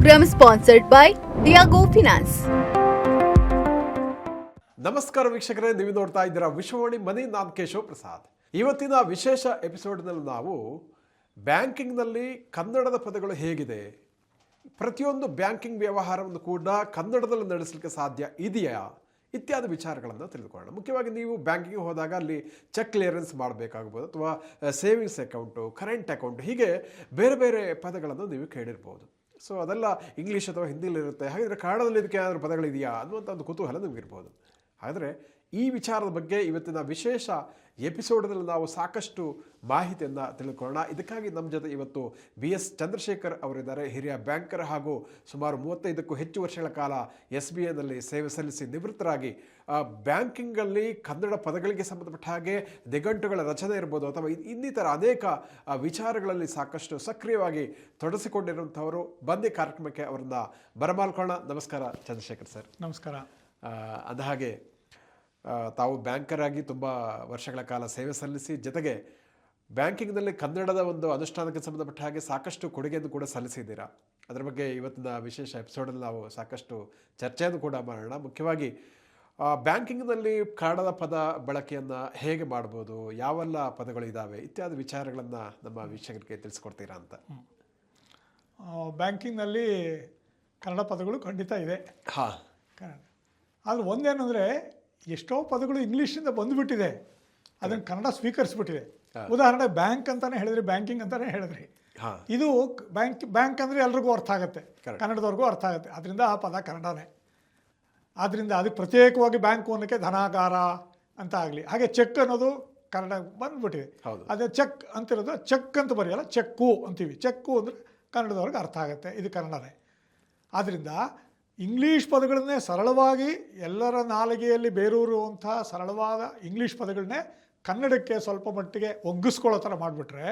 program sponsored by Tiago Finance. ನಮಸ್ಕಾರ ವೀಕ್ಷಕರೇ, ನೀವು ನೋಡ್ತಾ ಇದ್ದೀರಾ ವಿಶ್ವವಾಣಿ ಮನಿ. ನಾನು ಕೇಶವ್ ಪ್ರಸಾದ್. ಇವತ್ತಿನ ವಿಶೇಷ ಎಪಿಸೋಡ್ನಲ್ಲಿ ನಾವು ಬ್ಯಾಂಕಿಂಗ್ನಲ್ಲಿ ಕನ್ನಡದ ಪದಗಳು ಹೇಗಿದೆ, ಪ್ರತಿಯೊಂದು ಬ್ಯಾಂಕಿಂಗ್ ವ್ಯವಹಾರವನ್ನು ಕೂಡ ಕನ್ನಡದಲ್ಲಿ ನಡೆಸಲಿಕ್ಕೆ ಸಾಧ್ಯ ಇದೆಯಾ ಇತ್ಯಾದಿ ವಿಚಾರಗಳನ್ನು ತಿಳಿದುಕೊಳ್ಳೋಣ. ಮುಖ್ಯವಾಗಿ ನೀವು ಬ್ಯಾಂಕಿಂಗ್ ಹೋದಾಗ ಅಲ್ಲಿ ಚೆಕ್ ಕ್ಲಿಯರೆನ್ಸ್ ಮಾಡಬೇಕಾಗ್ಬೋದು, ಅಥವಾ ಸೇವಿಂಗ್ಸ್ ಅಕೌಂಟು, ಕರೆಂಟ್ ಅಕೌಂಟ್, ಹೀಗೆ ಬೇರೆ ಬೇರೆ ಪದಗಳನ್ನು ನೀವು ಕೇಳಿರ್ಬೋದು. ಸೊ ಅದೆಲ್ಲ ಇಂಗ್ಲೀಷ್ ಅಥವಾ ಹಿಂದಿಲಿರುತ್ತೆ. ಹಾಗಾದರೆ ಕನ್ನಡದಲ್ಲಿ ಇದಕ್ಕೆ ಏನಾದರೂ ಪದಗಳಿದೆಯಾ ಅನ್ನುವಂಥ ಒಂದು ಕುತೂಹಲ ನಿಮಗಿರ್ಬೋದು. ಆದರೆ ಈ ವಿಚಾರದ ಬಗ್ಗೆ ಇವತ್ತಿನ ವಿಶೇಷ ಎಪಿಸೋಡ್ನಲ್ಲಿ ನಾವು ಸಾಕಷ್ಟು ಮಾಹಿತಿಯನ್ನು ತಿಳ್ಕೊಳ್ಳೋಣ. ಇದಕ್ಕಾಗಿ ನಮ್ಮ ಜೊತೆ ಇವತ್ತು BS ಚಂದ್ರಶೇಖರ್ ಅವರಿದ್ದಾರೆ. ಹಿರಿಯ ಬ್ಯಾಂಕರ್ ಹಾಗೂ ಸುಮಾರು 35ಕ್ಕೂ ಹೆಚ್ಚು ವರ್ಷಗಳ ಕಾಲ SBIನಲ್ಲಿ ಸೇವೆ ಸಲ್ಲಿಸಿ ನಿವೃತ್ತರಾಗಿ ಬ್ಯಾಂಕಿಂಗಲ್ಲಿ ಕನ್ನಡ ಪದಗಳಿಗೆ ಸಂಬಂಧಪಟ್ಟ ಹಾಗೆ ನಿಘಂಟುಗಳ ರಚನೆ ಇರ್ಬೋದು ಅಥವಾ ಇನ್ನಿತರ ಅನೇಕ ವಿಚಾರಗಳಲ್ಲಿ ಸಾಕಷ್ಟು ಸಕ್ರಿಯವಾಗಿ ತೊಡಗಿಸಿಕೊಂಡಿರುವಂಥವರು. ಬಂದೇ ಕಾರ್ಯಕ್ರಮಕ್ಕೆ ಅವರನ್ನ ಬರಮಾಡ್ಕೊಳ್ಳೋಣ. ನಮಸ್ಕಾರ ಚಂದ್ರಶೇಖರ್ ಸರ್. ನಮಸ್ಕಾರ. ಅಂದಹಾಗೆ ತಾವು ಬ್ಯಾಂಕರ್ ಆಗಿ ತುಂಬ ವರ್ಷಗಳ ಕಾಲ ಸೇವೆ ಸಲ್ಲಿಸಿ, ಜೊತೆಗೆ ಬ್ಯಾಂಕಿಂಗ್ನಲ್ಲಿ ಕನ್ನಡದ ಒಂದು ಅನುಷ್ಠಾನಕ್ಕೆ ಸಂಬಂಧಪಟ್ಟ ಹಾಗೆ ಸಾಕಷ್ಟು ಕೊಡುಗೆಯನ್ನು ಕೂಡ ಸಲ್ಲಿಸಿದ್ದೀರಾ. ಅದರ ಬಗ್ಗೆ ಇವತ್ತಿನ ವಿಶೇಷ ಎಪಿಸೋಡಲ್ಲಿ ನಾವು ಸಾಕಷ್ಟು ಚರ್ಚೆಯನ್ನು ಕೂಡ ಮಾಡೋಣ. ಮುಖ್ಯವಾಗಿ ಬ್ಯಾಂಕಿಂಗ್ನಲ್ಲಿ ಕನ್ನಡದ ಪದ ಬಳಕೆಯನ್ನು ಹೇಗೆ ಮಾಡ್ಬೋದು, ಯಾವೆಲ್ಲ ಪದಗಳು ಇದ್ದಾವೆ ಇತ್ಯಾದಿ ವಿಚಾರಗಳನ್ನು ನಮ್ಮ ವೀಕ್ಷಕರಿಗೆ ತಿಳಿಸ್ಕೊಡ್ತೀರಾ ಅಂತ. ಬ್ಯಾಂಕಿಂಗ್ನಲ್ಲಿ ಕನ್ನಡ ಪದಗಳು ಖಂಡಿತ ಇದೆ. ಹಾಂ. ಆದರೆ ಒಂದೇನೆಂದರೆ ಎಷ್ಟೋ ಪದಗಳು ಇಂಗ್ಲೀಷಿಂದ ಬಂದುಬಿಟ್ಟಿದೆ, ಅದನ್ನು ಕನ್ನಡ ಸ್ವೀಕರಿಸ್ಬಿಟ್ಟಿದೆ. ಉದಾಹರಣೆ ಬ್ಯಾಂಕ್ ಅಂತಲೇ ಹೇಳಿದ್ರಿ, ಬ್ಯಾಂಕಿಂಗ್ ಅಂತಲೇ ಹೇಳಿದ್ರಿ. ಇದು ಬ್ಯಾಂಕ್ ಅಂದರೆ ಎಲ್ರಿಗೂ ಅರ್ಥ ಆಗುತ್ತೆ, ಕನ್ನಡದವ್ರಿಗೂ ಅರ್ಥ ಆಗುತ್ತೆ. ಅದರಿಂದ ಆ ಪದ ಕನ್ನಡನೇ. ಆದ್ದರಿಂದ ಅದಕ್ಕೆ ಪ್ರತ್ಯೇಕವಾಗಿ ಬ್ಯಾಂಕು ಅನ್ನೋಕ್ಕೆ ಧನಾಗಾರ ಅಂತ ಆಗಲಿ. ಹಾಗೆ ಚೆಕ್ ಅನ್ನೋದು ಕನ್ನಡ ಬಂದುಬಿಟ್ಟಿದೆ. ಅದೇ ಚೆಕ್ ಅಂತಿರೋದು ಚೆಕ್ ಅಂತ ಬರೆಯಲ್ಲ, ಚೆಕ್ಕು ಅಂತೀವಿ. ಚೆಕ್ಕು ಅಂದರೆ ಕನ್ನಡದವ್ರಿಗೆ ಅರ್ಥ ಆಗುತ್ತೆ, ಇದು ಕನ್ನಡನೇ. ಆದ್ದರಿಂದ ಇಂಗ್ಲೀಷ್ ಪದಗಳನ್ನೇ ಸರಳವಾಗಿ ಎಲ್ಲರ ನಾಲಿಗೆಯಲ್ಲಿ ಬೇರೂರುವಂಥ ಸರಳವಾದ ಇಂಗ್ಲೀಷ್ ಪದಗಳನ್ನೇ ಕನ್ನಡಕ್ಕೆ ಸ್ವಲ್ಪ ಮಟ್ಟಿಗೆ ಒಗ್ಗಿಸ್ಕೊಳ್ಳೋ ಥರ ಮಾಡಿಬಿಟ್ರೆ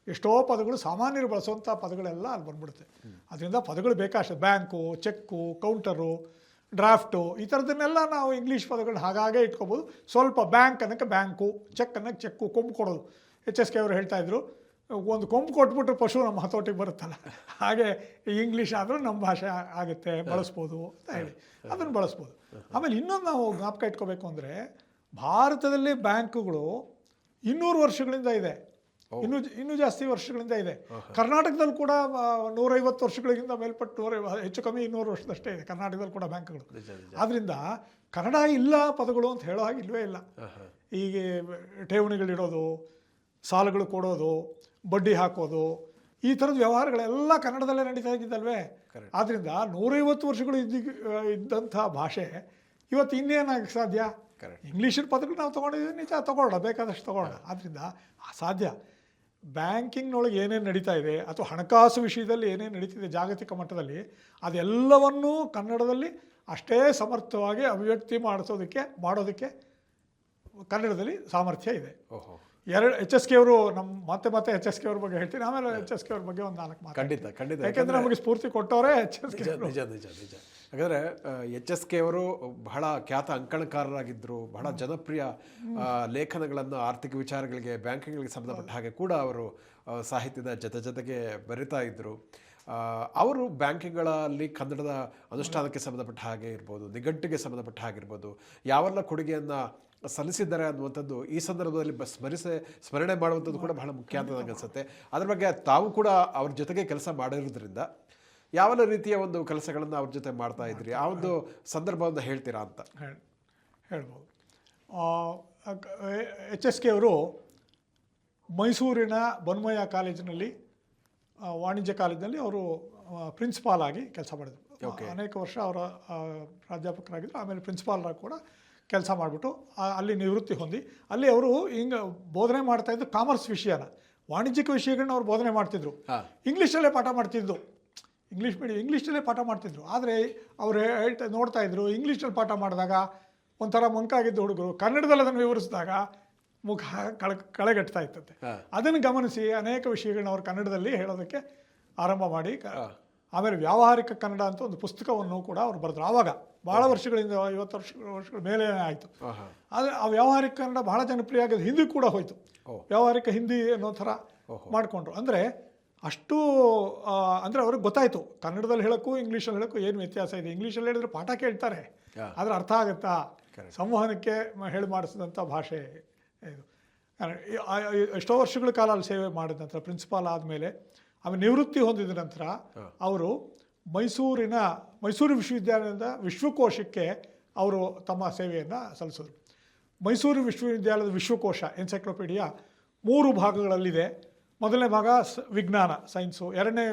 ಎಷ್ಟೋ ಪದಗಳು ಸಾಮಾನ್ಯರು ಬಳಸುವಂಥ ಪದಗಳೆಲ್ಲ ಅಲ್ಲಿ ಬಂದ್ಬಿಡುತ್ತೆ. ಅದರಿಂದ ಪದಗಳು ಬೇಕಷ್ಟು. ಬ್ಯಾಂಕು, ಚೆಕ್ಕು, ಕೌಂಟರು, ಡ್ರಾಫ್ಟು, ಈ ಥರದನ್ನೆಲ್ಲ ನಾವು ಇಂಗ್ಲೀಷ್ ಪದಗಳನ್ನ ಹಾಗಾಗೇ ಇಟ್ಕೋಬೋದು. ಸ್ವಲ್ಪ ಬ್ಯಾಂಕ್ ಅನ್ನೋಕ್ಕೆ ಬ್ಯಾಂಕು, ಚೆಕ್ ಅನ್ನೋಕ್ಕೆ ಚೆಕ್ಕು, ಕೊಂಬು ಕೊಡೋದು. HSK ಅವರು ಹೇಳ್ತಾಯಿದ್ರು, ಒಂದು ಕೊಂಬು ಕೊಟ್ಬಿಟ್ರೆ ಪಶು ನಮ್ಮ ಹತೋಟಿಗೆ ಬರುತ್ತಲ್ಲ, ಹಾಗೆ ಇಂಗ್ಲೀಷ್ ಆದರೂ ನಮ್ಮ ಭಾಷೆ ಆಗುತ್ತೆ, ಬಳಸ್ಬೋದು ಅಂತ ಹೇಳಿ ಅದನ್ನು ಬಳಸ್ಬೋದು. ಆಮೇಲೆ ಇನ್ನೊಂದು ನಾವು ಜ್ಞಾಪಕ ಇಟ್ಕೋಬೇಕು ಅಂದರೆ, ಭಾರತದಲ್ಲಿ ಬ್ಯಾಂಕುಗಳು 200 ವರ್ಷಗಳಿಂದ ಇದೆ, ಇನ್ನೂ ಜಾಸ್ತಿ ವರ್ಷಗಳಿಂದ ಇದೆ. ಕರ್ನಾಟಕದಲ್ಲಿ ಕೂಡ 150 ವರ್ಷಗಳಿಗಿಂತ ಮೇಲ್ಪಟ್ಟು ಹೆಚ್ಚು ಕಮ್ಮಿ 200 ವರ್ಷದಷ್ಟೇ ಇದೆ ಕರ್ನಾಟಕದಲ್ಲಿ ಕೂಡ ಬ್ಯಾಂಕ್ಗಳು. ಆದ್ದರಿಂದ ಕನ್ನಡ ಇಲ್ಲ ಪದಗಳು ಅಂತ ಹೇಳೋ ಹಾಗೆ ಇಲ್ಲವೇ ಇಲ್ಲ. ಹೀಗೆ ಠೇವಣಿಗಳಿಡೋದು, ಸಾಲಗಳು ಕೊಡೋದು, ಬಡ್ಡಿ ಹಾಕೋದು, ಈ ಥರದ ವ್ಯವಹಾರಗಳೆಲ್ಲ ಕನ್ನಡದಲ್ಲೇ ನಡೀತಾ ಇದ್ದಿದ್ದಲ್ವೇ. ಆದ್ದರಿಂದ 150 ವರ್ಷಗಳು ಇದ್ದಂಥ ಭಾಷೆ ಇವತ್ತು ಇನ್ನೇನಾಗಿ ಸಾಧ್ಯ? ಇಂಗ್ಲೀಷಿನ ಪದಗಳು ನಾವು ತೊಗೊಂಡಿದ್ದೀವಿ, ನಿಜ, ತೊಗೊಳ್ಳೋಣ, ಬೇಕಾದಷ್ಟು ತೊಗೊಳ್ಳೋಣ. ಆದ್ದರಿಂದ ಅಸಾಧ್ಯ. ಬ್ಯಾಂಕಿಂಗ್ನೊಳಗೆ ಏನೇನು ನಡೀತಾ ಇದೆ ಅಥವಾ ಹಣಕಾಸು ವಿಷಯದಲ್ಲಿ ಏನೇನು ನಡೀತಿದೆ ಜಾಗತಿಕ ಮಟ್ಟದಲ್ಲಿ, ಅದೆಲ್ಲವನ್ನೂ ಕನ್ನಡದಲ್ಲಿ ಅಷ್ಟೇ ಸಮರ್ಥವಾಗಿ ಅಭಿವ್ಯಕ್ತಿ ಮಾಡೋದಕ್ಕೆ ಕನ್ನಡದಲ್ಲಿ ಸಾಮರ್ಥ್ಯ ಇದೆ. HSK ಅವರು ಮತ್ತೆ HSK ಅವ್ರ ಬಗ್ಗೆ ಹೇಳ್ತೀನಿ, ಆಮೇಲೆ HSK ಅವ್ರ ಬಗ್ಗೆ ಒಂದು 4 ಮಾತು. ಖಂಡಿತ. ಯಾಕೆಂದರೆ ನಮಗೆ ಸ್ಫೂರ್ತಿ ಕೊಟ್ಟವರೇ HSK. ನಿಜ. ಹಾಗಾದರೆ HSK ಅವರು ಬಹಳ ಖ್ಯಾತ ಅಂಕಣಕಾರರಾಗಿದ್ದರು. ಬಹಳ ಜನಪ್ರಿಯ ಲೇಖನಗಳನ್ನು ಆರ್ಥಿಕ ವಿಚಾರಗಳಿಗೆ, ಬ್ಯಾಂಕಿಂಗ್ಗಳಿಗೆ ಸಂಬಂಧಪಟ್ಟ ಹಾಗೆ ಕೂಡ ಅವರು ಸಾಹಿತ್ಯದ ಜೊತೆಗೆ ಬರಿತಾ ಇದ್ದರು. ಅವರು ಬ್ಯಾಂಕಿಂಗ್ಗಳಲ್ಲಿ ಕನ್ನಡದ ಅನುಷ್ಠಾನಕ್ಕೆ ಸಂಬಂಧಪಟ್ಟ ಹಾಗೆ ಇರ್ಬೋದು, ನಿಘಂಟಿಗೆ ಸಂಬಂಧಪಟ್ಟ ಹಾಗಿರ್ಬೋದು, ಯಾವೆಲ್ಲ ಕೊಡುಗೆಯನ್ನು ಸಲ್ಲಿಸಿದ್ದಾರೆ ಅನ್ನುವಂಥದ್ದು ಈ ಸಂದರ್ಭದಲ್ಲಿ ಸ್ಮರಣೆ ಮಾಡುವಂಥದ್ದು ಕೂಡ ಬಹಳ ಮುಖ್ಯ ಅಂತ ನನಗೆ ಅನಿಸುತ್ತೆ. ಅದ್ರ ಬಗ್ಗೆ ತಾವು ಕೂಡ ಅವ್ರ ಜೊತೆಗೆ ಕೆಲಸ ಮಾಡಿರೋದ್ರಿಂದ ಯಾವೆಲ್ಲ ರೀತಿಯ ಒಂದು ಕೆಲಸಗಳನ್ನು ಅವ್ರ ಜೊತೆ ಮಾಡ್ತಾ ಇದ್ರಿ, ಆ ಒಂದು ಸಂದರ್ಭವನ್ನು ಹೇಳ್ತೀರಾ ಅಂತ ಹೇಳ್ಬೋದು. HSK ಅವರು ಮೈಸೂರಿನ ಬನ್ಮಯ್ಯ ಕಾಲೇಜಿನಲ್ಲಿ, ವಾಣಿಜ್ಯ ಕಾಲೇಜಿನಲ್ಲಿ ಅವರು ಪ್ರಿನ್ಸಿಪಾಲ್ ಆಗಿ ಕೆಲಸ ಮಾಡಿದರು. ಅನೇಕ ವರ್ಷ ಅವರ ಪ್ರಾಧ್ಯಾಪಕರಾಗಿದ್ದರು. ಆಮೇಲೆ ಪ್ರಿನ್ಸಿಪಾಲ್ರಾಗಿ ಕೂಡ ಕೆಲಸ ಮಾಡಿಬಿಟ್ಟು ಅಲ್ಲಿ ನಿವೃತ್ತಿ ಹೊಂದಿ, ಅಲ್ಲಿ ಅವರು ಹಿಂಗೆ ಬೋಧನೆ ಮಾಡ್ತಾಯಿದ್ದು ಕಾಮರ್ಸ್ ವಿಷಯನ, ವಾಣಿಜ್ಯಿಕ ವಿಷಯಗಳನ್ನ ಅವ್ರು ಬೋಧನೆ ಮಾಡ್ತಿದ್ರು. ಇಂಗ್ಲೀಷಲ್ಲೇ ಪಾಠ ಮಾಡ್ತಿದ್ದು, ಇಂಗ್ಲೀಷಲ್ಲೇ ಪಾಠ ಮಾಡ್ತಿದ್ರು. ಆದರೆ ಅವರು ನೋಡ್ತಾಯಿದ್ರು, ಇಂಗ್ಲೀಷಲ್ಲಿ ಪಾಠ ಮಾಡಿದಾಗ ಒಂಥರ ಮಂಕಾಗಿದ್ದು ಹುಡುಗರು ಕನ್ನಡದಲ್ಲಿ ಅದನ್ನು ವಿವರಿಸಿದಾಗ ಮುಖ ಕಳೆಗಟ್ತಾ ಇರ್ತದೆ. ಅದನ್ನು ಗಮನಿಸಿ ಅನೇಕ ವಿಷಯಗಳನ್ನ ಅವರು ಕನ್ನಡದಲ್ಲಿ ಹೇಳೋದಕ್ಕೆ ಆರಂಭ ಮಾಡಿ, ಆಮೇಲೆ ವ್ಯಾವಹಾರಿಕ ಕನ್ನಡ ಅಂತ ಒಂದು ಪುಸ್ತಕವನ್ನು ಕೂಡ ಅವ್ರು ಬರೆದ್ರು. ಆವಾಗ ಭಾಳ ವರ್ಷಗಳಿಂದ 50 ವರ್ಷಗಳ ಮೇಲೆ ಆಯಿತು. ಆದರೆ ಆ ವ್ಯಾವಹಾರಿಕ ಕನ್ನಡ ಬಹಳ ಜನಪ್ರಿಯ ಆಗಿದೆ. ಹಿಂದಿ ಕೂಡ ಹೋಯಿತು, ವ್ಯಾವಹಾರಿಕ ಹಿಂದಿ ಅನ್ನೋ ಥರ ಮಾಡಿಕೊಂಡ್ರು. ಅಂದರೆ ಅಷ್ಟು ಅಂದರೆ ಅವ್ರಿಗೆ ಗೊತ್ತಾಯಿತು ಕನ್ನಡದಲ್ಲಿ ಹೇಳೋಕ್ಕೂ ಇಂಗ್ಲೀಷಲ್ಲಿ ಹೇಳೋಕ್ಕೂ ಏನು ವ್ಯತ್ಯಾಸ ಇದೆ. ಇಂಗ್ಲೀಷಲ್ಲಿ ಹೇಳಿದ್ರೆ ಪಾಠ ಕೇಳ್ತಾರೆ, ಆದರೆ ಅರ್ಥ ಆಗುತ್ತಾ, ಸಂವಹನಕ್ಕೆ ಹೇಳಿ ಮಾಡಿಸಿದಂಥ ಭಾಷೆ ಇದು. ಎಷ್ಟೋ ವರ್ಷಗಳ ಕಾಲ ಅಲ್ಲಿ ಸೇವೆ ಮಾಡಿದ ನಂತರ ಪ್ರಿನ್ಸಿಪಾಲ್ ಆದಮೇಲೆ ಆಮೇಲೆ ನಿವೃತ್ತಿ ಹೊಂದಿದ ನಂತರ ಅವರು ಮೈಸೂರು ವಿಶ್ವವಿದ್ಯಾಲಯದ ವಿಶ್ವಕೋಶಕ್ಕೆ ಅವರು ತಮ್ಮ ಸೇವೆಯನ್ನು ಸಲ್ಲಿಸಿದ್ರು. ಮೈಸೂರು ವಿಶ್ವವಿದ್ಯಾಲಯದ ವಿಶ್ವಕೋಶ ಎನ್ಸೈಕ್ಲೋಪೀಡಿಯಾ 3 ಭಾಗಗಳಲ್ಲಿದೆ. ಮೊದಲನೇ ಭಾಗ ವಿಜ್ಞಾನ ಸೈನ್ಸು, ಎರಡನೇ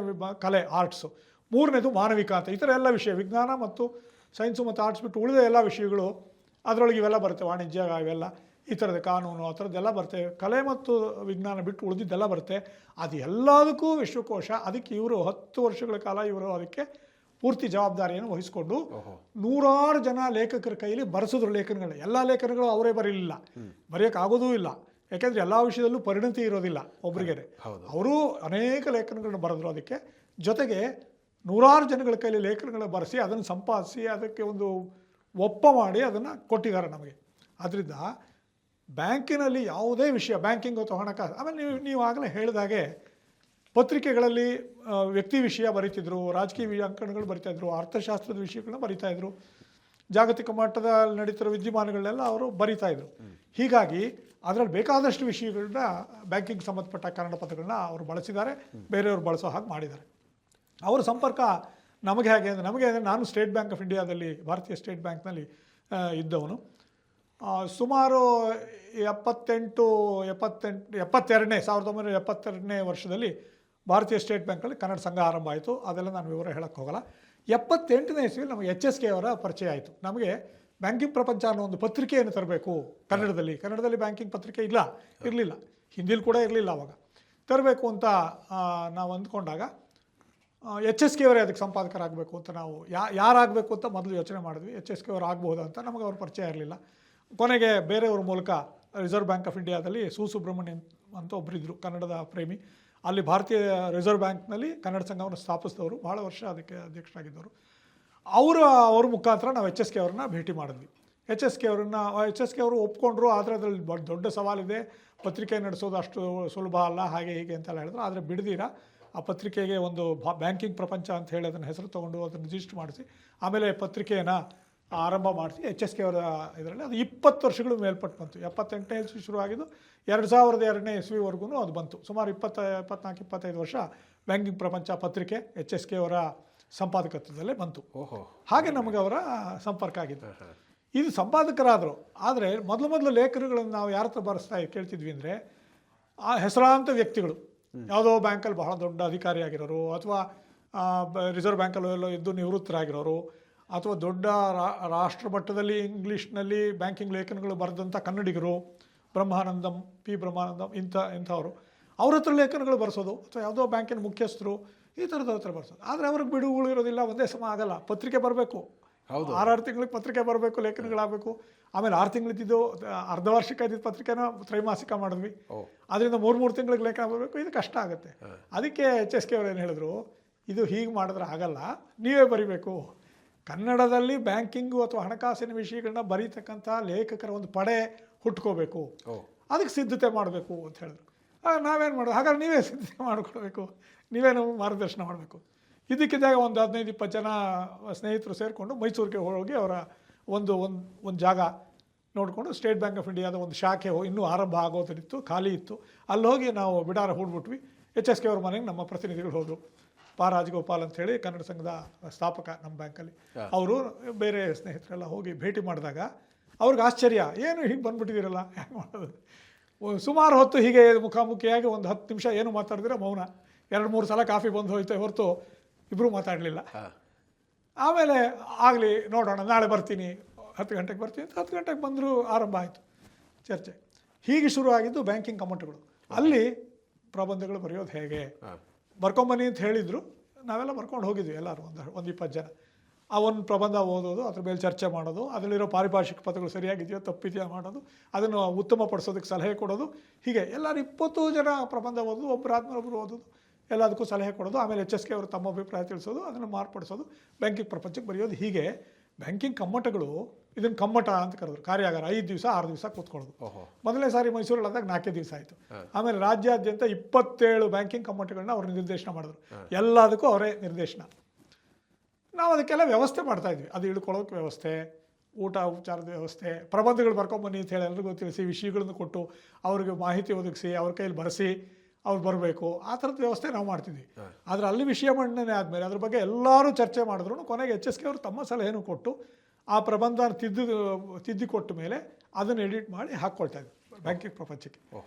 ಕಲೆ ಆರ್ಟ್ಸು, ಮೂರನೇದು ಮಾನವಿಕ ಅಂತ. ಈ ಥರ ಎಲ್ಲ ವಿಷಯ ವಿಜ್ಞಾನ ಮತ್ತು ಸೈನ್ಸು ಮತ್ತು ಆರ್ಟ್ಸ್ ಬಿಟ್ಟು ಉಳಿದ ಎಲ್ಲ ವಿಷಯಗಳು ಅದರೊಳಗೆ ಇವೆಲ್ಲ ಬರುತ್ತೆ. ವಾಣಿಜ್ಯ ಇವೆಲ್ಲ ಈ ಥರದ ಕಾನೂನು ಆ ಥರದ್ದೆಲ್ಲ ಬರುತ್ತೆ. ಕಲೆ ಮತ್ತು ವಿಜ್ಞಾನ ಬಿಟ್ಟು ಉಳಿದಿದ್ದೆಲ್ಲ ಬರುತ್ತೆ. ಅದು ಎಲ್ಲದಕ್ಕೂ ವಿಶ್ವಕೋಶ. ಅದಕ್ಕೆ ಇವರು 10 ವರ್ಷಗಳ ಕಾಲ ಇವರು ಅದಕ್ಕೆ ಪೂರ್ತಿ ಜವಾಬ್ದಾರಿಯನ್ನು ವಹಿಸಿಕೊಂಡು ನೂರಾರು ಜನ ಲೇಖಕರ ಕೈಲಿ ಬರೆಸಿದ್ರು ಲೇಖನಗಳು. ಎಲ್ಲ ಲೇಖನಗಳು ಅವರೇ ಬರೀಲಿಲ್ಲ, ಬರೆಯೋಕ್ಕಾಗೋದೂ ಇಲ್ಲ. ಯಾಕೆಂದರೆ ಎಲ್ಲ ವಿಷಯದಲ್ಲೂ ಪರಿಣತಿ ಇರೋದಿಲ್ಲ ಒಬ್ಬರಿಗೆ. ಅವರು ಅನೇಕ ಲೇಖನಗಳನ್ನು ಬರೆದ್ರು. ಅದಕ್ಕೆ ಜೊತೆಗೆ ನೂರಾರು ಜನಗಳ ಕೈಲಿ ಲೇಖನಗಳನ್ನ ಬರೆಸಿ ಅದನ್ನು ಸಂಪಾದಿಸಿ ಅದಕ್ಕೆ ಒಂದು ಒಪ್ಪ ಮಾಡಿ ಅದನ್ನು ಕೊಟ್ಟಿದ್ದಾರೆ ನಮಗೆ. ಆದ್ದರಿಂದ ಬ್ಯಾಂಕಿನಲ್ಲಿ ಯಾವುದೇ ವಿಷಯ, ಬ್ಯಾಂಕಿಂಗ್ ಅಥವಾ ಹಣಕಾಸು, ಆಮೇಲೆ ನೀವು ಆಗಲೇ ಹೇಳಿದಾಗೆ ಪತ್ರಿಕೆಗಳಲ್ಲಿ ವ್ಯಕ್ತಿ ವಿಷಯ ಬರೀತಿದ್ರು, ರಾಜಕೀಯ ಅಂಕಣಗಳು ಬರಿತಾಯಿದ್ರು, ಅರ್ಥಶಾಸ್ತ್ರದ ವಿಷಯಗಳನ್ನ ಬರಿತಾಯಿದ್ರು, ಜಾಗತಿಕ ಮಟ್ಟದಲ್ಲಿ ನಡೀತಿರೋ ವಿದ್ಯಮಾನಗಳನ್ನೆಲ್ಲ ಅವರು ಬರಿತಾಯಿದ್ರು. ಹೀಗಾಗಿ ಅದರಲ್ಲಿ ಬೇಕಾದಷ್ಟು ವಿಷಯಗಳನ್ನ ಬ್ಯಾಂಕಿಂಗ್ ಸಂಬಂಧಪಟ್ಟ ಕನ್ನಡ ಪದಗಳನ್ನ ಅವರು ಬಳಸಿದ್ದಾರೆ, ಬೇರೆಯವರು ಬಳಸೋ ಹಾಗೆ ಮಾಡಿದ್ದಾರೆ. ಅವರ ಸಂಪರ್ಕ ನಮಗೆ ಹೇಗೆ ಅಂದರೆ ನಾನು ಸ್ಟೇಟ್ ಬ್ಯಾಂಕ್ ಆಫ್ ಇಂಡಿಯಾದಲ್ಲಿ, ಭಾರತೀಯ ಸ್ಟೇಟ್ ಬ್ಯಾಂಕ್ನಲ್ಲಿ ಇದ್ದವನು. ಸುಮಾರು 1972ನೇ ವರ್ಷದಲ್ಲಿ ಭಾರತೀಯ ಸ್ಟೇಟ್ ಬ್ಯಾಂಕಲ್ಲಿ ಕನ್ನಡ ಸಂಘ ಆರಂಭ ಆಯಿತು. ಅದೆಲ್ಲ ನಾನು ವಿವರ ಹೇಳಕ್ಕೆ ಹೋಗಲ್ಲ. 78ನೇ ಇಸ್ವಿಯಲ್ಲಿ ನಮಗೆ HSK ಅವರ ಪರಿಚಯ ಆಯಿತು. ನಮಗೆ ಬ್ಯಾಂಕಿಂಗ್ ಪ್ರಪಂಚ ಅನ್ನೋ ಒಂದು ಪತ್ರಿಕೆಯನ್ನು ತರಬೇಕು ಕನ್ನಡದಲ್ಲಿ ಬ್ಯಾಂಕಿಂಗ್ ಪತ್ರಿಕೆ ಇರಲಿಲ್ಲ, ಹಿಂದಿಲಿ ಕೂಡ ಇರಲಿಲ್ಲ. ಅವಾಗ ತರಬೇಕು ಅಂತ ನಾವು ಅಂದ್ಕೊಂಡಾಗ HSK ಅವರೇ ಅದಕ್ಕೆ ಸಂಪಾದಕರಾಗಬೇಕು ಅಂತ ನಾವು ಯಾರಾಗಬೇಕು ಅಂತ ಮೊದಲು ಯೋಚನೆ ಮಾಡಿದ್ವಿ. HSK ಅವರು ಆಗ್ಬೋದು ಅಂತ ನಮಗೆ ಅವ್ರ ಪರಿಚಯ ಇರಲಿಲ್ಲ. ಕೊನೆಗೆ ಬೇರೆಯವ್ರ ಮೂಲಕ ರಿಸರ್ವ್ ಬ್ಯಾಂಕ್ ಆಫ್ ಇಂಡಿಯಾದಲ್ಲಿ ಸುಬ್ರಹ್ಮಣ್ಯನ್ ಅಂತ ಒಬ್ಬರಿದ್ದರು, ಕನ್ನಡದ ಪ್ರೇಮಿ. ಅಲ್ಲಿ ಭಾರತೀಯ ರಿಸರ್ವ್ ಬ್ಯಾಂಕ್ನಲ್ಲಿ ಕನ್ನಡ ಸಂಘವನ್ನು ಸ್ಥಾಪಿಸಿದವರು, ಭಾಳ ವರ್ಷ ಅದಕ್ಕೆ ಅಧ್ಯಕ್ಷರಾಗಿದ್ದವರು. ಅವ್ರ ಮುಖಾಂತರ ನಾವು HSK ಅವ್ರನ್ನ ಭೇಟಿ ಮಾಡಿದ್ವಿ. HSK ಅವರು ಒಪ್ಕೊಂಡ್ರು. ಆದರೆ ಅದರಲ್ಲಿ ದೊಡ್ಡ ಸವಾಲಿದೆ, ಪತ್ರಿಕೆ ನಡೆಸೋದು ಅಷ್ಟು ಸುಲಭ ಅಲ್ಲ, ಹಾಗೆ ಹೀಗೆ ಅಂತೆಲ್ಲ ಹೇಳಿದ್ರು. ಆದರೆ ಬಿಡದಿರ ಆ ಪತ್ರಿಕೆಗೆ ಒಂದು ಬ್ಯಾಂಕಿಂಗ್ ಪ್ರಪಂಚ ಅಂತ ಹೇಳಿ ಅದನ್ನು ಹೆಸರು ತೊಗೊಂಡು ಅದನ್ನು ರಿಜಿಸ್ಟರ್ ಮಾಡಿಸಿ ಆಮೇಲೆ ಪತ್ರಿಕೆಯನ್ನು ಆರಂಭ ಮಾಡಿಸಿ HSK ಅವರ ಇದರಲ್ಲಿ ಅದು 20 ವರ್ಷಗಳು ಮೇಲ್ಪಟ್ಟು ಬಂತು. 78ನೇ ಇಸ್ವಿ ಶುರುವಾಗಿದ್ದು 2002ನೇ ಇಸ್ವಿವರೆಗೂ ಅದು ಬಂತು. ಸುಮಾರು 24-25 ವರ್ಷ ಬ್ಯಾಂಕಿಂಗ್ ಪ್ರಪಂಚ ಪತ್ರಿಕೆ HSK ಅವರ ಸಂಪಾದಕತ್ವದಲ್ಲೇ ಬಂತು. ಹಾಗೆ ನಮಗೆ ಅವರ ಸಂಪರ್ಕ ಆಗಿತ್ತು. ಇದು ಸಂಪಾದಕರಾದರು. ಆದರೆ ಮೊದಲು ಲೇಖನಗಳನ್ನು ನಾವು ಯಾರ ಹತ್ರ ಕೇಳ್ತಿದ್ವಿ ಅಂದರೆ ಆ ಹೆಸರಾಂತ ವ್ಯಕ್ತಿಗಳು, ಯಾವುದೋ ಬ್ಯಾಂಕಲ್ಲಿ ಬಹಳ ದೊಡ್ಡ ಅಧಿಕಾರಿಯಾಗಿರೋರು, ಅಥವಾ ರಿಸರ್ವ್ ಬ್ಯಾಂಕಲ್ಲೂ ಎಲ್ಲೋ ಇದ್ದು ನಿವೃತ್ತರಾಗಿರೋರು, ಅಥವಾ ದೊಡ್ಡ ರಾಷ್ಟ್ರ ಮಟ್ಟದಲ್ಲಿ ಇಂಗ್ಲೀಷ್ನಲ್ಲಿ ಬ್ಯಾಂಕಿಂಗ್ ಲೇಖನಗಳು ಬರೆದಂಥ ಕನ್ನಡಿಗರು, ಬ್ರಹ್ಮಾನಂದಂ, ಬ್ರಹ್ಮಾನಂದಂ ಇಂಥವರು, ಅವ್ರ ಹತ್ರ ಲೇಖನಗಳು ಬರೆಸೋದು, ಅಥವಾ ಯಾವುದೋ ಬ್ಯಾಂಕಿನ ಮುಖ್ಯಸ್ಥರು ಈ ಥರದ ಹತ್ರ ಬರೆಸೋದು. ಆದರೆ ಅವ್ರಿಗೆ ಬಿಡುಗಳು ಇರೋದಿಲ್ಲ, ಒಂದೇ ಸಮ ಆಗಲ್ಲ. ಪತ್ರಿಕೆ ಬರಬೇಕು, 6 ತಿಂಗಳಿಗೆ ಪತ್ರಿಕೆ ಬರಬೇಕು, ಲೇಖನಗಳಾಗಬೇಕು. ಆಮೇಲೆ 6 ತಿಂಗಳಿದ್ದು ಅರ್ಧವಾರ್ಷಿಕ ಇದ್ದಿದ್ದು ಪತ್ರಿಕೆನ ತ್ರೈಮಾಸಿಕ ಮಾಡಿದ್ವಿ. ಅದರಿಂದ 3 ತಿಂಗಳಿಗೆ ಲೇಖನ ಬರಬೇಕು. ಇದು ಕಷ್ಟ ಆಗುತ್ತೆ. ಅದಕ್ಕೆ HSK ಅವರು ಏನು ಹೇಳಿದ್ರು, ಇದು ಹೀಗೆ ಮಾಡಿದ್ರೆ ಆಗಲ್ಲ, ನೀವೇ ಬರಿಬೇಕು. ಕನ್ನಡದಲ್ಲಿ ಬ್ಯಾಂಕಿಂಗು ಅಥವಾ ಹಣಕಾಸಿನ ವಿಷಯಗಳನ್ನ ಬರೀತಕ್ಕಂಥ ಲೇಖಕರ ಒಂದು ಪಡೆ ಹುಟ್ಕೋಬೇಕು, ಅದಕ್ಕೆ ಸಿದ್ಧತೆ ಮಾಡಬೇಕು ಅಂತ ಹೇಳಿದ್ರು. ನಾವೇನು ಮಾಡೋದು, ಹಾಗಾದ್ರೆ ನೀವೇ ಸಿದ್ಧತೆ ಮಾಡಿಕೊಡ್ಬೇಕು, ನೀವೇ ನಮಗೆ ಮಾರ್ಗದರ್ಶನ ಮಾಡಬೇಕು. ಇದಕ್ಕಿದ್ದಾಗ ಒಂದು 15-20 ಜನ ಸ್ನೇಹಿತರು ಸೇರಿಕೊಂಡು ಮೈಸೂರಿಗೆ ಹೋಗಿ ಅವರ ಒಂದು ಜಾಗ ನೋಡಿಕೊಂಡು ಸ್ಟೇಟ್ ಬ್ಯಾಂಕ್ ಆಫ್ ಇಂಡಿಯಾದ ಒಂದು ಶಾಖೆ ಇನ್ನೂ ಆರಂಭ ಆಗೋದಿತ್ತು, ಖಾಲಿ ಇತ್ತು. ಅಲ್ಲಿ ಹೋಗಿ ನಾವು ಬಿಡಾರ ಹೂಡ್ಬಿಟ್ವಿ. HSK ಅವ್ರ ಮನೆಗೆ ನಮ್ಮ ಪ್ರತಿನಿಧಿಗಳು ಹೋದರು. ರಾಜಗೋಪಾಲ್ ಅಂತ ಹೇಳಿ ಕನ್ನಡ ಸಂಘದ ಸ್ಥಾಪಕ ನಮ್ಮ ಬ್ಯಾಂಕಲ್ಲಿ, ಅವರು ಬೇರೆ ಸ್ನೇಹಿತರೆಲ್ಲ ಹೋಗಿ ಭೇಟಿ ಮಾಡಿದಾಗ ಅವ್ರಿಗೆ ಆಶ್ಚರ್ಯ, ಏನು ಹೀಗೆ ಬಂದುಬಿಟ್ಟಿದ್ದೀರಲ್ಲ, ಹ್ಯಾಂಗೆ ಮಾಡೋದು. ಸುಮಾರು ಹೊತ್ತು ಹೀಗೆ ಮುಖಾಮುಖಿಯಾಗಿ ಒಂದು 10 ನಿಮಿಷ ಏನು ಮಾತಾಡಿದ್ರೆ ಮೌನ. 2-3 ಸಲ ಕಾಫಿ ಬಂದು ಹೋಯ್ತು ಹೊರತು ಇಬ್ಬರೂ ಮಾತಾಡಲಿಲ್ಲ. ಆಮೇಲೆ ಆಗಲಿ ನೋಡೋಣ, ನಾಳೆ ಬರ್ತೀನಿ, 10 ಗಂಟೆಗೆ ಬರ್ತೀನಿ ಅಂತ 10 ಗಂಟೆಗೆ ಬಂದರೂ ಆರಂಭ ಆಯಿತು ಚರ್ಚೆ. ಹೀಗೆ ಶುರುವಾಗಿದ್ದು ಬ್ಯಾಂಕಿಂಗ್ ಕಮೆಂಟ್ಗಳು. ಅಲ್ಲಿ ಪ್ರಬಂಧಗಳು ಬರೆಯೋದು ಹೇಗೆ, ಬರ್ಕೊಂಬನ್ನಿ ಅಂತ ಹೇಳಿದರು. ನಾವೆಲ್ಲ ಬರ್ಕೊಂಡು ಹೋಗಿದ್ವಿ ಎಲ್ಲರೂ, ಒಂದು 20 ಜನ. ಆ ಒಂದು ಪ್ರಬಂಧ ಓದೋದು, ಅದ್ರ ಮೇಲೆ ಚರ್ಚೆ ಮಾಡೋದು, ಅದರಲ್ಲಿರೋ ಪಾರಿಭಾಷಿಕ ಪದಗಳು ಸರಿಯಾಗಿದೆಯೋ ತಪ್ಪಿದೆಯೋ ಮಾಡೋದು, ಅದನ್ನು ಉತ್ತಮಪಡಿಸೋದಕ್ಕೆ ಸಲಹೆ ಕೊಡೋದು. ಹೀಗೆ ಎಲ್ಲರೂ 20 ಜನ ಪ್ರಬಂಧ ಓದೋದು, ಒಬ್ಬರಾದ್ಮೇಲೆ ಒಬ್ಬರು ಓದೋದು, ಎಲ್ಲದಕ್ಕೂ ಸಲಹೆ ಕೊಡೋದು. ಆಮೇಲೆ HSK ಅವರು ತಮ್ಮ ಅಭಿಪ್ರಾಯ ತಿಳಿಸೋದು, ಅದನ್ನು ಮಾರ್ಪಡಿಸೋದು, ಬ್ಯಾಂಕಿಂಗ್ ಪ್ರಪಂಚಕ್ಕೆ ಬರೆಯೋದು. ಹೀಗೆ ಬ್ಯಾಂಕಿಂಗ್ ಕಮ್ಮಟಗಳು ಇದನ್ನು ಕಮ್ಮಟ ಅಂತ ಕರೆದ್ರು. ಕಾರ್ಯಾಗಾರ 5 ದಿವಸ 6 ದಿವಸ ಕೂತ್ಕೊಳ್ಳೋದು. ಮೊದಲನೇ ಸಾರಿ ಮೈಸೂರಲ್ಲಿ ಆದಾಗ 4 ದಿವಸ ಆಯಿತು. ಆಮೇಲೆ ರಾಜ್ಯಾದ್ಯಂತ 27 ಬ್ಯಾಂಕಿಂಗ್ ಕಮ್ಮಟಗಳನ್ನ ಅವರು ನಿರ್ದೇಶನ ಮಾಡಿದ್ರು. ಎಲ್ಲದಕ್ಕೂ ಅವರೇ ನಿರ್ದೇಶನ. ನಾವು ಅದಕ್ಕೆಲ್ಲ ವ್ಯವಸ್ಥೆ ಮಾಡ್ತಾಯಿದ್ವಿ. ಅದು ಇಳ್ಕೊಳ್ಳೋಕೆ ವ್ಯವಸ್ಥೆ, ಊಟ ಉಪಚಾರದ ವ್ಯವಸ್ಥೆ, ಪ್ರಬಂಧಗಳು ಬರ್ಕೊಂಬನ್ನಿ ಅಂತ ಹೇಳಿ ಎಲ್ರಿಗೂ ತಿಳಿಸಿ, ವಿಷಯಗಳನ್ನು ಕೊಟ್ಟು ಅವ್ರಿಗೆ ಮಾಹಿತಿ ಒದಗಿಸಿ, ಅವ್ರ ಕೈಯಲ್ಲಿ ಬರೆಸಿ ಅವ್ರು ಬರಬೇಕು, ಆ ಥರದ ವ್ಯವಸ್ಥೆ ನಾವು ಮಾಡ್ತಿದ್ವಿ. ಆದರೆ ಅಲ್ಲಿ ವಿಷಯ ಮಂಡನೆ ಆದಮೇಲೆ ಅದ್ರ ಬಗ್ಗೆ ಎಲ್ಲರೂ ಚರ್ಚೆ ಮಾಡಿದ್ರು. ಕೊನೆಗೆ HSK ಅವರು ತಮ್ಮ ಸಲಹೆಯನ್ನು ಕೊಟ್ಟು ಆ ಪ್ರಬಂಧ ತಿದ್ದಿ ಕೊಟ್ಟ ಮೇಲೆ ಅದನ್ನು ಎಡಿಟ್ ಮಾಡಿ ಹಾಕ್ಕೊಳ್ತಾ ಇದ್ವಿ ಬ್ಯಾಂಕಿಂಗ್ ಪ್ರಪಂಚಕ್ಕೆ.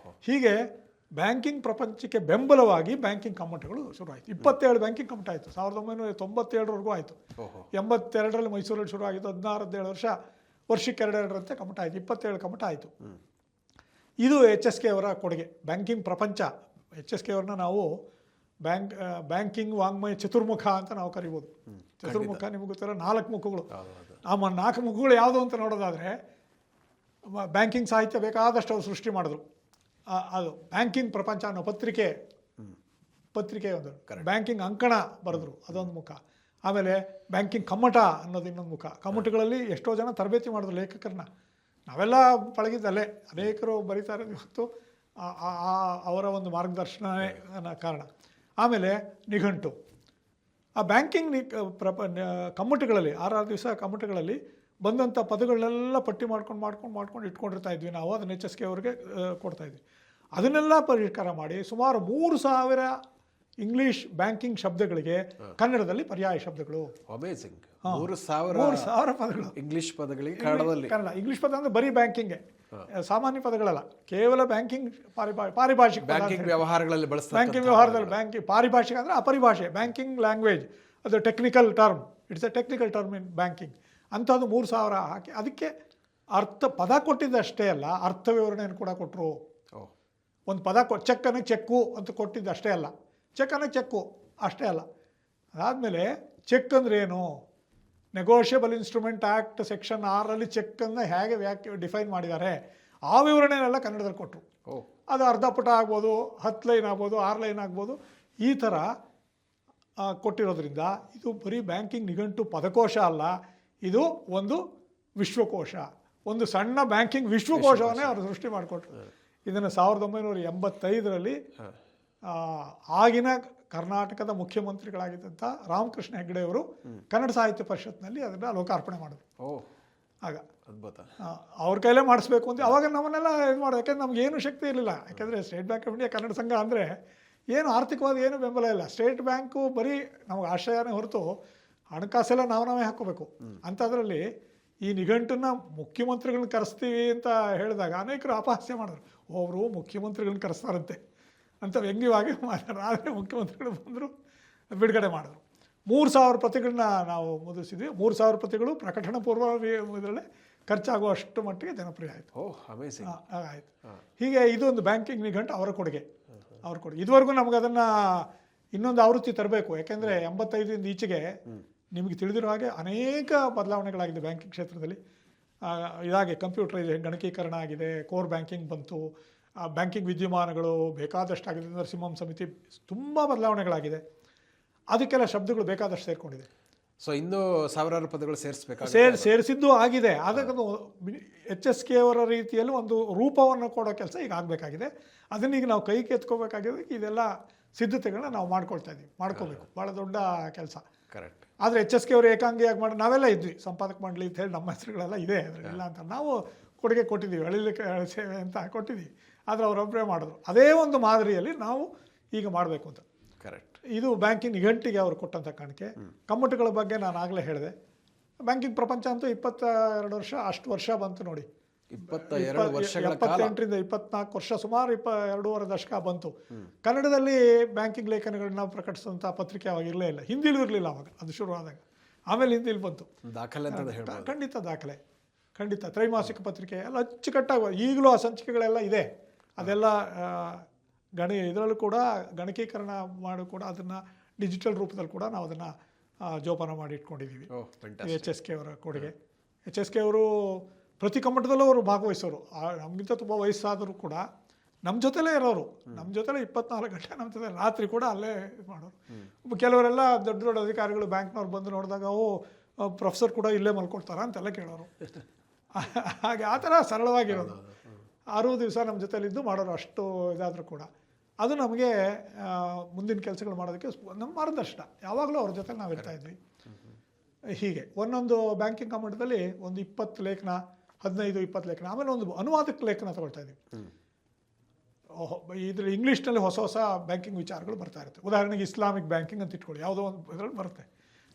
ಹೀಗೆ ಬ್ಯಾಂಕಿಂಗ್ ಪ್ರಪಂಚಕ್ಕೆ ಬೆಂಬಲವಾಗಿ ಬ್ಯಾಂಕಿಂಗ್ ಕಮ್ಮಟಗಳು ಶುರುವಾಯಿತು. 27 ಬ್ಯಾಂಕಿಂಗ್ ಕಮ್ಮಟ ಆಯಿತು. 1997ವರೆಗೂ ಆಯಿತು. 82ರಲ್ಲಿ ಮೈಸೂರಲ್ಲಿ ಶುರು ಆಗಿದ್ದು. 16-17 ವರ್ಷ, ವರ್ಷಕ್ಕೆ 2-2ರಂತೆ ಕಮ್ಮಟ ಆಯಿತು. 27 ಕಮ್ಮಟ ಆಯಿತು. ಇದು HSK ಅವರ ಕೊಡುಗೆ. ಬ್ಯಾಂಕಿಂಗ್ ಪ್ರಪಂಚ HSK ಅವ್ರನ್ನ ನಾವು ಬ್ಯಾಂಕಿಂಗ್ ವಾಂಗ್ಮಯ ಚತುರ್ಮುಖ ಅಂತ ನಾವು ಕರಿಬೋದು. ಚತುರ್ಮುಖ ನಿಮಗೆ ಗೊತ್ತಿರೋ 4 ಮುಖಗಳು. ಆ 4 ಮುಖಗಳು ಯಾವುದು ಅಂತ ನೋಡೋದಾದರೆ, ಬ್ಯಾಂಕಿಂಗ್ ಸಾಹಿತ್ಯ ಬೇಕಾದಷ್ಟು ಅವರು ಸೃಷ್ಟಿ ಮಾಡಿದ್ರು. ಅದು ಬ್ಯಾಂಕಿಂಗ್ ಪ್ರಪಂಚ ಅನ್ನೋ ಪತ್ರಿಕೆ ಒಂದು. ಬ್ಯಾಂಕಿಂಗ್ ಅಂಕಣ ಬರೆದ್ರು, ಅದೊಂದು ಮುಖ. ಆಮೇಲೆ ಬ್ಯಾಂಕಿಂಗ್ ಕಮ್ಮಟ ಅನ್ನೋದು ಇನ್ನೊಂದು ಮುಖ. ಕಮ್ಮಟಗಳಲ್ಲಿ ಎಷ್ಟೋ ಜನ ತರಬೇತಿ ಮಾಡಿದ್ರು ಲೇಖಕರನ್ನ. ನಾವೆಲ್ಲ ಪಳಗಿದ್ದಲ್ಲೇ, ಅನೇಕರು ಬರೀತಾರೆ ಇವತ್ತು ಅವರ ಒಂದು ಮಾರ್ಗದರ್ಶನವೇ ಕಾರಣ. ಆಮೇಲೆ ನಿಘಂಟು. ಆ ಬ್ಯಾಂಕಿಂಗ್ ಕಮ್ಮಟಗಳಲ್ಲಿ 6 ದಿವಸ ಕಮ್ಮಟಗಳಲ್ಲಿ ಬಂದಂಥ ಪದಗಳನ್ನೆಲ್ಲ ಪಟ್ಟಿ ಮಾಡ್ಕೊಂಡು ಇಟ್ಕೊಂಡಿರ್ತಾ ಇದ್ವಿ ನಾವು. ಅದನ್ನು HSK ಅವ್ರಿಗೆ ಕೊಡ್ತಾಯಿದ್ವಿ. ಅದನ್ನೆಲ್ಲ ಪರಿಷ್ಕಾರ ಮಾಡಿ ಸುಮಾರು 3000 ಇಂಗ್ಲೀಷ್ ಬ್ಯಾಂಕಿಂಗ್ ಶಬ್ದಗಳಿಗೆ ಕನ್ನಡದಲ್ಲಿ ಪರ್ಯಾಯ ಶಬ್ದಗಳು. ಅಮೇಜಿಂಗ್. 3000 ಪದಗಳು ಇಂಗ್ಲಿಷ್ ಪದಗಳಿಗೆ ಕನ್ನಡ. ಇಂಗ್ಲೀಷ್ ಪದ ಅಂದರೆ ಬರೀ ಬ್ಯಾಂಕಿಂಗ್ಗೆ, ಸಾಮಾನ್ಯ ಪದಗಳಲ್ಲ, ಕೇವಲ ಬ್ಯಾಂಕಿಂಗ್ ಪಾರಿಭಾಷಿಕ ಬ್ಯಾಂಕಿಂಗ್ ವ್ಯವಹಾರಗಳಲ್ಲಿ ಬಳಸ್ತಾರೆ. ಬ್ಯಾಂಕಿಂಗ್ ವ್ಯವಹಾರದಲ್ಲಿ ಪಾರಿಭಾಷಿಕ ಅಂದರೆ ಅಪರಿಭಾಷೆ. ಬ್ಯಾಂಕಿಂಗ್ ಲ್ಯಾಂಗ್ವೇಜ್, ಅದು technical term. It's A technical term in banking. ಅಂಥದ್ದು 3000 ಹಾಕಿ ಅದಕ್ಕೆ ಪದ ಕೊಟ್ಟಿದ್ದಷ್ಟೇ ಅಲ್ಲ, ಅರ್ಥ ವಿವರಣೆಯನ್ನು ಕೂಡ ಕೊಟ್ಟರು. ಒಂದು ಪದ ಚೆಕ್ ಅನ್ನೋಕ್ಕೆ ಚೆಕ್ಕು ಅಂತ ಕೊಟ್ಟಿದ್ದಷ್ಟೇ ಅಲ್ಲ, ಚೆಕ್ ಅನ್ನೋಕ್ಕೆ ಚೆಕ್ಕು ಅಷ್ಟೇ ಅಲ್ಲ. ಅದಾದಮೇಲೆ ಚೆಕ್ ಅಂದರೆ ಏನು, ನೆಗೋಷಿಯಬಲ್ ಇನ್ಸ್ಟ್ರೂಮೆಂಟ್ ಆ್ಯಕ್ಟ್ ಸೆಕ್ಷನ್ 6ರಲ್ಲಿ ಚೆಕ್ಕನ್ನು ಹೇಗೆ ಡಿಫೈನ್ ಮಾಡಿದ್ದಾರೆ ಆ ವಿವರಣೆನೆಲ್ಲ ಕನ್ನಡದಲ್ಲಿ ಕೊಟ್ಟರು. ಅದು ಅರ್ಧ ಪುಟ ಆಗ್ಬೋದು, 10 ಲೈನ್ ಆಗ್ಬೋದು, 6 ಲೈನ್ ಆಗ್ಬೋದು. ಈ ಥರ ಕೊಟ್ಟಿರೋದ್ರಿಂದ ಇದು ಬರೀ ಬ್ಯಾಂಕಿಂಗ್ ನಿಘಂಟು ಪದಕೋಶ ಅಲ್ಲ, ಇದು ಒಂದು ವಿಶ್ವಕೋಶ, ಒಂದು ಸಣ್ಣ ಬ್ಯಾಂಕಿಂಗ್ ವಿಶ್ವಕೋಶವನ್ನೇ ಅವರು ಸೃಷ್ಟಿ ಮಾಡಿಕೊಟ್ರು. ಇದನ್ನು 1985ರಲ್ಲಿ ಆಗಿನ ಕರ್ನಾಟಕದ ಮುಖ್ಯಮಂತ್ರಿಗಳಾಗಿದ್ದಂಥ ರಾಮಕೃಷ್ಣ ಹೆಗಡೆ ಅವರು ಕನ್ನಡ ಸಾಹಿತ್ಯ ಪರಿಷತ್ನಲ್ಲಿ ಅದನ್ನು ಲೋಕಾರ್ಪಣೆ ಮಾಡಿದ್ರು. ಆಗ ಅದ್ಭುತ. ಅವ್ರ ಕೈಲೇ ಮಾಡಿಸ್ಬೇಕು ಅಂತ ಅವಾಗ ನಮ್ಮನ್ನೆಲ್ಲ ಇದು ಮಾಡೋದು. ಯಾಕೆಂದ್ರೆ ನಮಗೇನು ಶಕ್ತಿ ಇರಲಿಲ್ಲ. ಯಾಕೆಂದರೆ state bank of India Kannada ಸಂಘ ಅಂದರೆ ಏನು ಆರ್ಥಿಕವಾದ ಏನು ಬೆಂಬಲ ಇಲ್ಲ. ಸ್ಟೇಟ್ ಬ್ಯಾಂಕು ಬರೀ ನಮಗೆ ಆಶ್ರಯನೇ ಹೊರತು ಹಣಕಾಸೆಲ್ಲ ನಾವೇ ಹಾಕ್ಕೋಬೇಕು. ಅಂಥದ್ರಲ್ಲಿ ಈ ನಿಘಂಟನ್ನ ಮುಖ್ಯಮಂತ್ರಿಗಳನ್ನ ಕರೆಸ್ತೀವಿ ಅಂತ ಹೇಳಿದಾಗ ಅನೇಕರು ಅಪಹಾಸ್ಯ ಮಾಡಿದ್ರು. ಒಬ್ಬರು ಮುಖ್ಯಮಂತ್ರಿಗಳನ್ನ ಕರೆಸ್ತಾರಂತೆ ಅಂತ ವ್ಯಂಗ್ಯವಾಗಿ ಮಾತಾಡೋರು. ಆದರೆ ಮುಖ್ಯಮಂತ್ರಿಗಳು ಬಂದರು, ಬಿಡುಗಡೆ ಮಾಡಿದ್ರು. 3000 ಪ್ರತಿಗಳನ್ನ ನಾವು ಮುದ್ರಿಸಿದ್ವಿ. 3000 ಪ್ರತಿಗಳು ಪ್ರಕಟಣಾ ಪೂರ್ವ ಇದರಲ್ಲೇ ಖರ್ಚಾಗುವಷ್ಟು ಮಟ್ಟಿಗೆ ಜನಪ್ರಿಯ ಆಯಿತು. ಆಯಿತು. ಹೀಗೆ ಇದೊಂದು ಬ್ಯಾಂಕಿಂಗ್ ನಿಘಂಟು ಅವರ ಕೊಡುಗೆ. ಇದುವರೆಗೂ ನಮಗೆ ಅದನ್ನು ಇನ್ನೊಂದು ಆವೃತ್ತಿ ತರಬೇಕು. ಯಾಕೆಂದರೆ 85ರಿಂದ ಈಚೆಗೆ ನಿಮಗೆ ತಿಳಿದಿರೋ ಹಾಗೆ ಅನೇಕ ಬದಲಾವಣೆಗಳಾಗಿದೆ ಬ್ಯಾಂಕಿಂಗ್ ಕ್ಷೇತ್ರದಲ್ಲಿ. ಇದಾಗೆ ಕಂಪ್ಯೂಟರೈಸೇಷನ್, ಗಣಕೀಕರಣ ಆಗಿದೆ, ಕೋರ್ ಬ್ಯಾಂಕಿಂಗ್ ಬಂತು, ಬ್ಯಾಂಕಿಂಗ್ ವಿದ್ಯಮಾನಗಳು ಬೇಕಾದಷ್ಟಾಗಿದೆ. ನರಸಿಂಹಂ ಸಮಿತಿ, ತುಂಬ ಬದಲಾವಣೆಗಳಾಗಿದೆ. ಅದಕ್ಕೆಲ್ಲ ಶಬ್ದಗಳು ಬೇಕಾದಷ್ಟು ಸೇರಿಕೊಂಡಿದೆ. ಸೊ ಇನ್ನೂ ಸಾವಿರಾರು ಪದಗಳು ಸೇರಿಸಿದ್ದು ಆಗಿದೆ. ಅದಕ್ಕೊಂದು HSK ಅವರ ರೀತಿಯಲ್ಲಿ ಒಂದು ರೂಪವನ್ನು ಕೊಡೋ ಕೆಲಸ ಈಗ ಆಗಬೇಕಾಗಿದೆ. ಅದನ್ನೀಗ ನಾವು ಕೈಗೆ ಎತ್ಕೋಬೇಕಾಗಿದೆ. ಇದೆಲ್ಲ ಸಿದ್ಧತೆಗಳನ್ನ ನಾವು ಮಾಡ್ಕೋಬೇಕು. ಭಾಳ ದೊಡ್ಡ ಕೆಲಸ. ಕರೆಕ್ಟ್. ಆದರೆ HSK ಅವರು ಏಕಾಂಗಿಯಾಗಿ ಮಾಡಿ ನಾವೆಲ್ಲ ಇದ್ವಿ, ಸಂಪಾದಕ ಮಂಡಳಿ ಅಂತ ಹೇಳಿ ನಮ್ಮ ಹೆಸರುಗಳೆಲ್ಲ ಇದೆ ಅದರಲ್ಲ ಅಂತ ನಾವು ಕೊಡುಗೆ ಕೊಟ್ಟಿದ್ದೀವಿ. ಅಳಿಲಿಕ್ಕೆ ಸೇವೆ ಅಂತ ಕೊಟ್ಟಿದ್ದೀವಿ. ಆದರೆ ಅವರೊಬ್ಬರೇ ಮಾಡಿದ್ರು. ಅದೇ ಒಂದು ಮಾದರಿಯಲ್ಲಿ ನಾವು ಈಗ ಮಾಡಬೇಕು ಅಂತ. ಕರೆಕ್ಟ್. ಇದು ಬ್ಯಾಂಕಿಂಗ್ ನಿಘಂಟಿಗೆ ಅವರು ಕೊಟ್ಟಂಥ ಕಾಣಿಕೆ. ಕಮ್ಮಟಗಳ ಬಗ್ಗೆ ನಾನು ಆಗಲೇ ಹೇಳಿದೆ. ಬ್ಯಾಂಕಿಂಗ್ ಪ್ರಪಂಚ ಅಂತೂ 22 ವರ್ಷ, ಅಷ್ಟು ವರ್ಷ ಬಂತು ನೋಡಿ. 78ರಿಂದ 24 ವರ್ಷ, ಸುಮಾರು 2.5 ದಶಕ ಬಂತು. ಕನ್ನಡದಲ್ಲಿ ಬ್ಯಾಂಕಿಂಗ್ ಲೇಖನಗಳನ್ನ ಪ್ರಕಟಿಸಿದಂಥ ಪತ್ರಿಕೆ ಅವಾಗ ಇರಲೇ ಇಲ್ಲ. ಹಿಂದಿಲೂ ಇರಲಿಲ್ಲ ಅವಾಗ ಅದು ಶುರುವಾದಾಗ. ಆಮೇಲೆ ಹಿಂದಿಲಿ ಬಂತು. ದಾಖಲೆ ದಾಖಲೆ ಖಂಡಿತ. ತ್ರೈಮಾಸಿಕ ಪತ್ರಿಕೆ ಎಲ್ಲ ಅಚ್ಚುಕಟ್ಟಾಗಿ ಈಗಲೂ ಆ ಸಂಚಿಕೆಗಳೆಲ್ಲ ಇದೆ. ಅದೆಲ್ಲ ಇದರಲ್ಲೂ ಕೂಡ ಗಣಕೀಕರಣ ಮಾಡಿ ಕೂಡ ಅದನ್ನು ಡಿಜಿಟಲ್ ರೂಪದಲ್ಲಿ ಕೂಡ ನಾವು ಅದನ್ನು ಜೋಪಾನ ಮಾಡಿ ಇಟ್ಕೊಂಡಿದ್ದೀವಿ. HSK ಅವರ ಕೊಡುಗೆ. HSK ಅವರು ಪ್ರತಿ ಕಮ್ಮಟದಲ್ಲೂ ಅವರು ಭಾಗವಹಿಸೋರು. ನಮಗಿಂತ ತುಂಬ ವಯಸ್ಸಾದರೂ ಕೂಡ ನಮ್ಮ ಜೊತೆಲೇ ಇರೋರು. ನಮ್ಮ ಜೊತೆಲೇ 24 ಗಂಟೆ ನಮ್ಮ ಜೊತೆ, ರಾತ್ರಿ ಕೂಡ ಅಲ್ಲೇ ಮಾಡೋರು. ಕೆಲವರೆಲ್ಲ ದೊಡ್ಡ ದೊಡ್ಡ ಅಧಿಕಾರಿಗಳು ಬ್ಯಾಂಕ್ನವ್ರು ಬಂದು ನೋಡಿದಾಗ ಪ್ರೊಫೆಸರ್ ಕೂಡ ಇಲ್ಲೇ ಮಲ್ಕೊಳ್ತಾರ ಅಂತೆಲ್ಲ ಕೇಳೋರು. ಹಾಗೆ ಆ ಥರ ಸರಳವಾಗಿರೋದು. 6 ದಿವಸ ನಮ್ಮ ಜೊತೆಲಿದ್ದು ಮಾಡೋರು, ಅಷ್ಟು ಇದಾದರೂ ಕೂಡ ಅದು ನಮಗೆ ಮುಂದಿನ ಕೆಲಸಗಳು ಮಾಡೋದಕ್ಕೆ ನಮ್ಮ ಮಾರ್ಗದರ್ಶನ. ಯಾವಾಗಲೂ ಅವ್ರ ಜೊತೆ ನಾವು ಇರ್ತಾ ಇದ್ವಿ. ಹೀಗೆ ಒಂದೊಂದು ಬ್ಯಾಂಕಿಂಗ್ ಕಮಾಂಡದಲ್ಲಿ ಒಂದು 20 ಲೇಖನ, 15-20 ಲೇಖನ, ಆಮೇಲೆ ಒಂದು ಅನುವಾದಕ್ಕೆ ಲೇಖನ ತಗೊಳ್ತಾ ಇದ್ವಿ. ಇದ್ರ ಇಂಗ್ಲೀಷ್ನಲ್ಲಿ ಹೊಸ ಹೊಸ ಬ್ಯಾಂಕಿಂಗ್ ವಿಚಾರಗಳು ಬರ್ತಾ ಇರುತ್ತೆ. ಉದಾಹರಣೆಗೆ ಇಸ್ಲಾಮಿಕ್ ಬ್ಯಾಂಕಿಂಗ್ ಅಂತ ಇಟ್ಕೊಳ್ಳಿ, ಯಾವುದೋ ಒಂದು ಇದರಲ್ಲಿ ಬರುತ್ತೆ.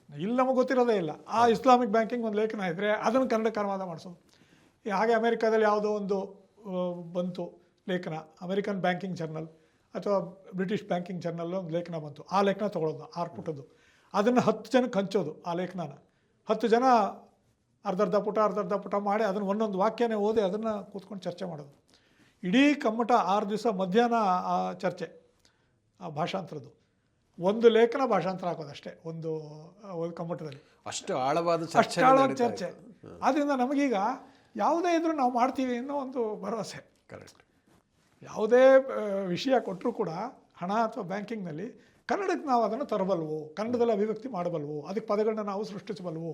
ಇಲ್ಲಿ ನಮಗೆ ಗೊತ್ತಿರೋದೇ ಇಲ್ಲ. ಆ ಇಸ್ಲಾಮಿಕ್ ಬ್ಯಾಂಕಿಂಗ್ ಒಂದು ಲೇಖನ ಇದ್ದರೆ ಅದನ್ನು ಕನ್ನಡಕ್ಕೆ ಅನುವಾದ ಮಾಡಿಸೋದು. ಹಾಗೆ ಅಮೆರಿಕಾದಲ್ಲಿ ಯಾವುದೋ ಒಂದು ಬಂತು ಲೇಖನ, ಅಮೆರಿಕನ್ ಬ್ಯಾಂಕಿಂಗ್ ಜರ್ನಲ್ ಅಥವಾ ಬ್ರಿಟಿಷ್ ಬ್ಯಾಂಕಿಂಗ್ ಜರ್ನಲ್ ಒಂದು ಲೇಖನ ಬಂತು, ಆ ಲೇಖನ ತೊಗೊಳೋದು 6 ಪುಟದ್ದು, ಅದನ್ನು 10 ಜನಕ್ಕೆ ಹಂಚೋದು. ಆ ಲೇಖನನ 10 ಜನ ಅರ್ಧ ಪುಟ ಮಾಡಿ ಅದನ್ನು ಒಂದೊಂದು ವಾಕ್ಯನೇ ಓದಿ ಅದನ್ನು ಕೂತ್ಕೊಂಡು ಚರ್ಚೆ ಮಾಡೋದು. ಇಡೀ ಕಮ್ಮಟ 6 ದಿವಸ ಮಧ್ಯಾಹ್ನ ಆ ಚರ್ಚೆ, ಆ ಭಾಷಾಂತರದ್ದು ಒಂದು ಲೇಖನ ಭಾಷಾಂತರ ಹಾಕೋದು ಅಷ್ಟೇ ಒಂದು ಕಮ್ಮಟದಲ್ಲಿ. ಅಷ್ಟು ಆಳವಾದ ಚರ್ಚೆ. ಆದ್ದರಿಂದ ನಮಗೀಗ ಯಾವುದೇ ಇದ್ರೂ ನಾವು ಮಾಡ್ತೀವಿ ಅನ್ನೋ ಒಂದು ಭರವಸೆ. ಕರೆಕ್ಟ್. ಯಾವುದೇ ವಿಷಯ ಕೊಟ್ಟರೂ ಕೂಡ ಹಣ ಅಥವಾ ಬ್ಯಾಂಕಿಂಗ್ನಲ್ಲಿ ಕನ್ನಡಕ್ಕೆ ನಾವು ಅದನ್ನು ತರಬಲ್ವು, ಕನ್ನಡದಲ್ಲಿ ಅಭಿವ್ಯಕ್ತಿ ಮಾಡಬಲ್ವು, ಅದಕ್ಕೆ ಪದಗಳನ್ನ ನಾವು ಸೃಷ್ಟಿಸಬಲ್ವು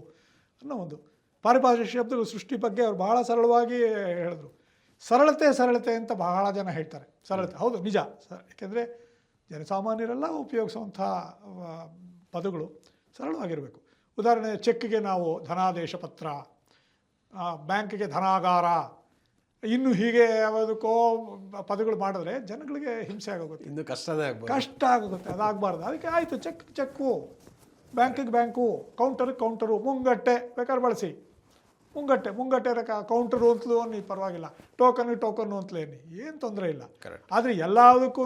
ಅನ್ನೋ ಒಂದು ಪಾರಿಭಾಷಿಕ ಶಬ್ದಗಳು ಸೃಷ್ಟಿ ಬಗ್ಗೆ ಅವ್ರು ಬಹಳ ಸರಳವಾಗಿ ಹೇಳಿದ್ರು. ಸರಳತೆ ಅಂತ ಬಹಳ ಜನ ಹೇಳ್ತಾರೆ. ಸರಳತೆ ಹೌದು, ನಿಜ. ಯಾಕೆಂದರೆ ಜನಸಾಮಾನ್ಯರೆಲ್ಲ ಉಪಯೋಗಿಸುವಂಥ ಪದಗಳು ಸರಳವಾಗಿರಬೇಕು. ಉದಾಹರಣೆ, ಚೆಕ್ಗೆ ನಾವು ಧನಾದೇಶ ಪತ್ರ, ಬ್ಯಾಂಕ್ಗೆ ಧನಾಗಾರ, ಇನ್ನು ಹೀಗೆ ಯಾವುದಕ್ಕೋ ಪದಗಳು ಮಾಡಿದ್ರೆ ಜನಗಳಿಗೆ ಹಿಂಸೆ ಆಗೋಗುತ್ತೆ, ಇನ್ನು ಕಷ್ಟ ಆಗೋಗುತ್ತೆ. ಅದಾಗಬಾರ್ದು. ಅದಕ್ಕೆ ಆಯಿತು, ಚೆಕ್ಕು, ಬ್ಯಾಂಕಿಗೆ ಬ್ಯಾಂಕು, ಕೌಂಟರು, ಮುಂಗಟ್ಟೆ ಬೇಕಾದ್ರೆ ಬಳಸಿ. ಮುಂಗಟ್ಟೆ ಕೌಂಟರು ಅಂತಲೂ ಅನ್ನಿ ಪರವಾಗಿಲ್ಲ, ಟೋಕನ್ನು ಅಂತಲೇ ಅನ್ನಿ, ಏನು ತೊಂದರೆ ಇಲ್ಲ. ಆದರೆ ಎಲ್ಲದಕ್ಕೂ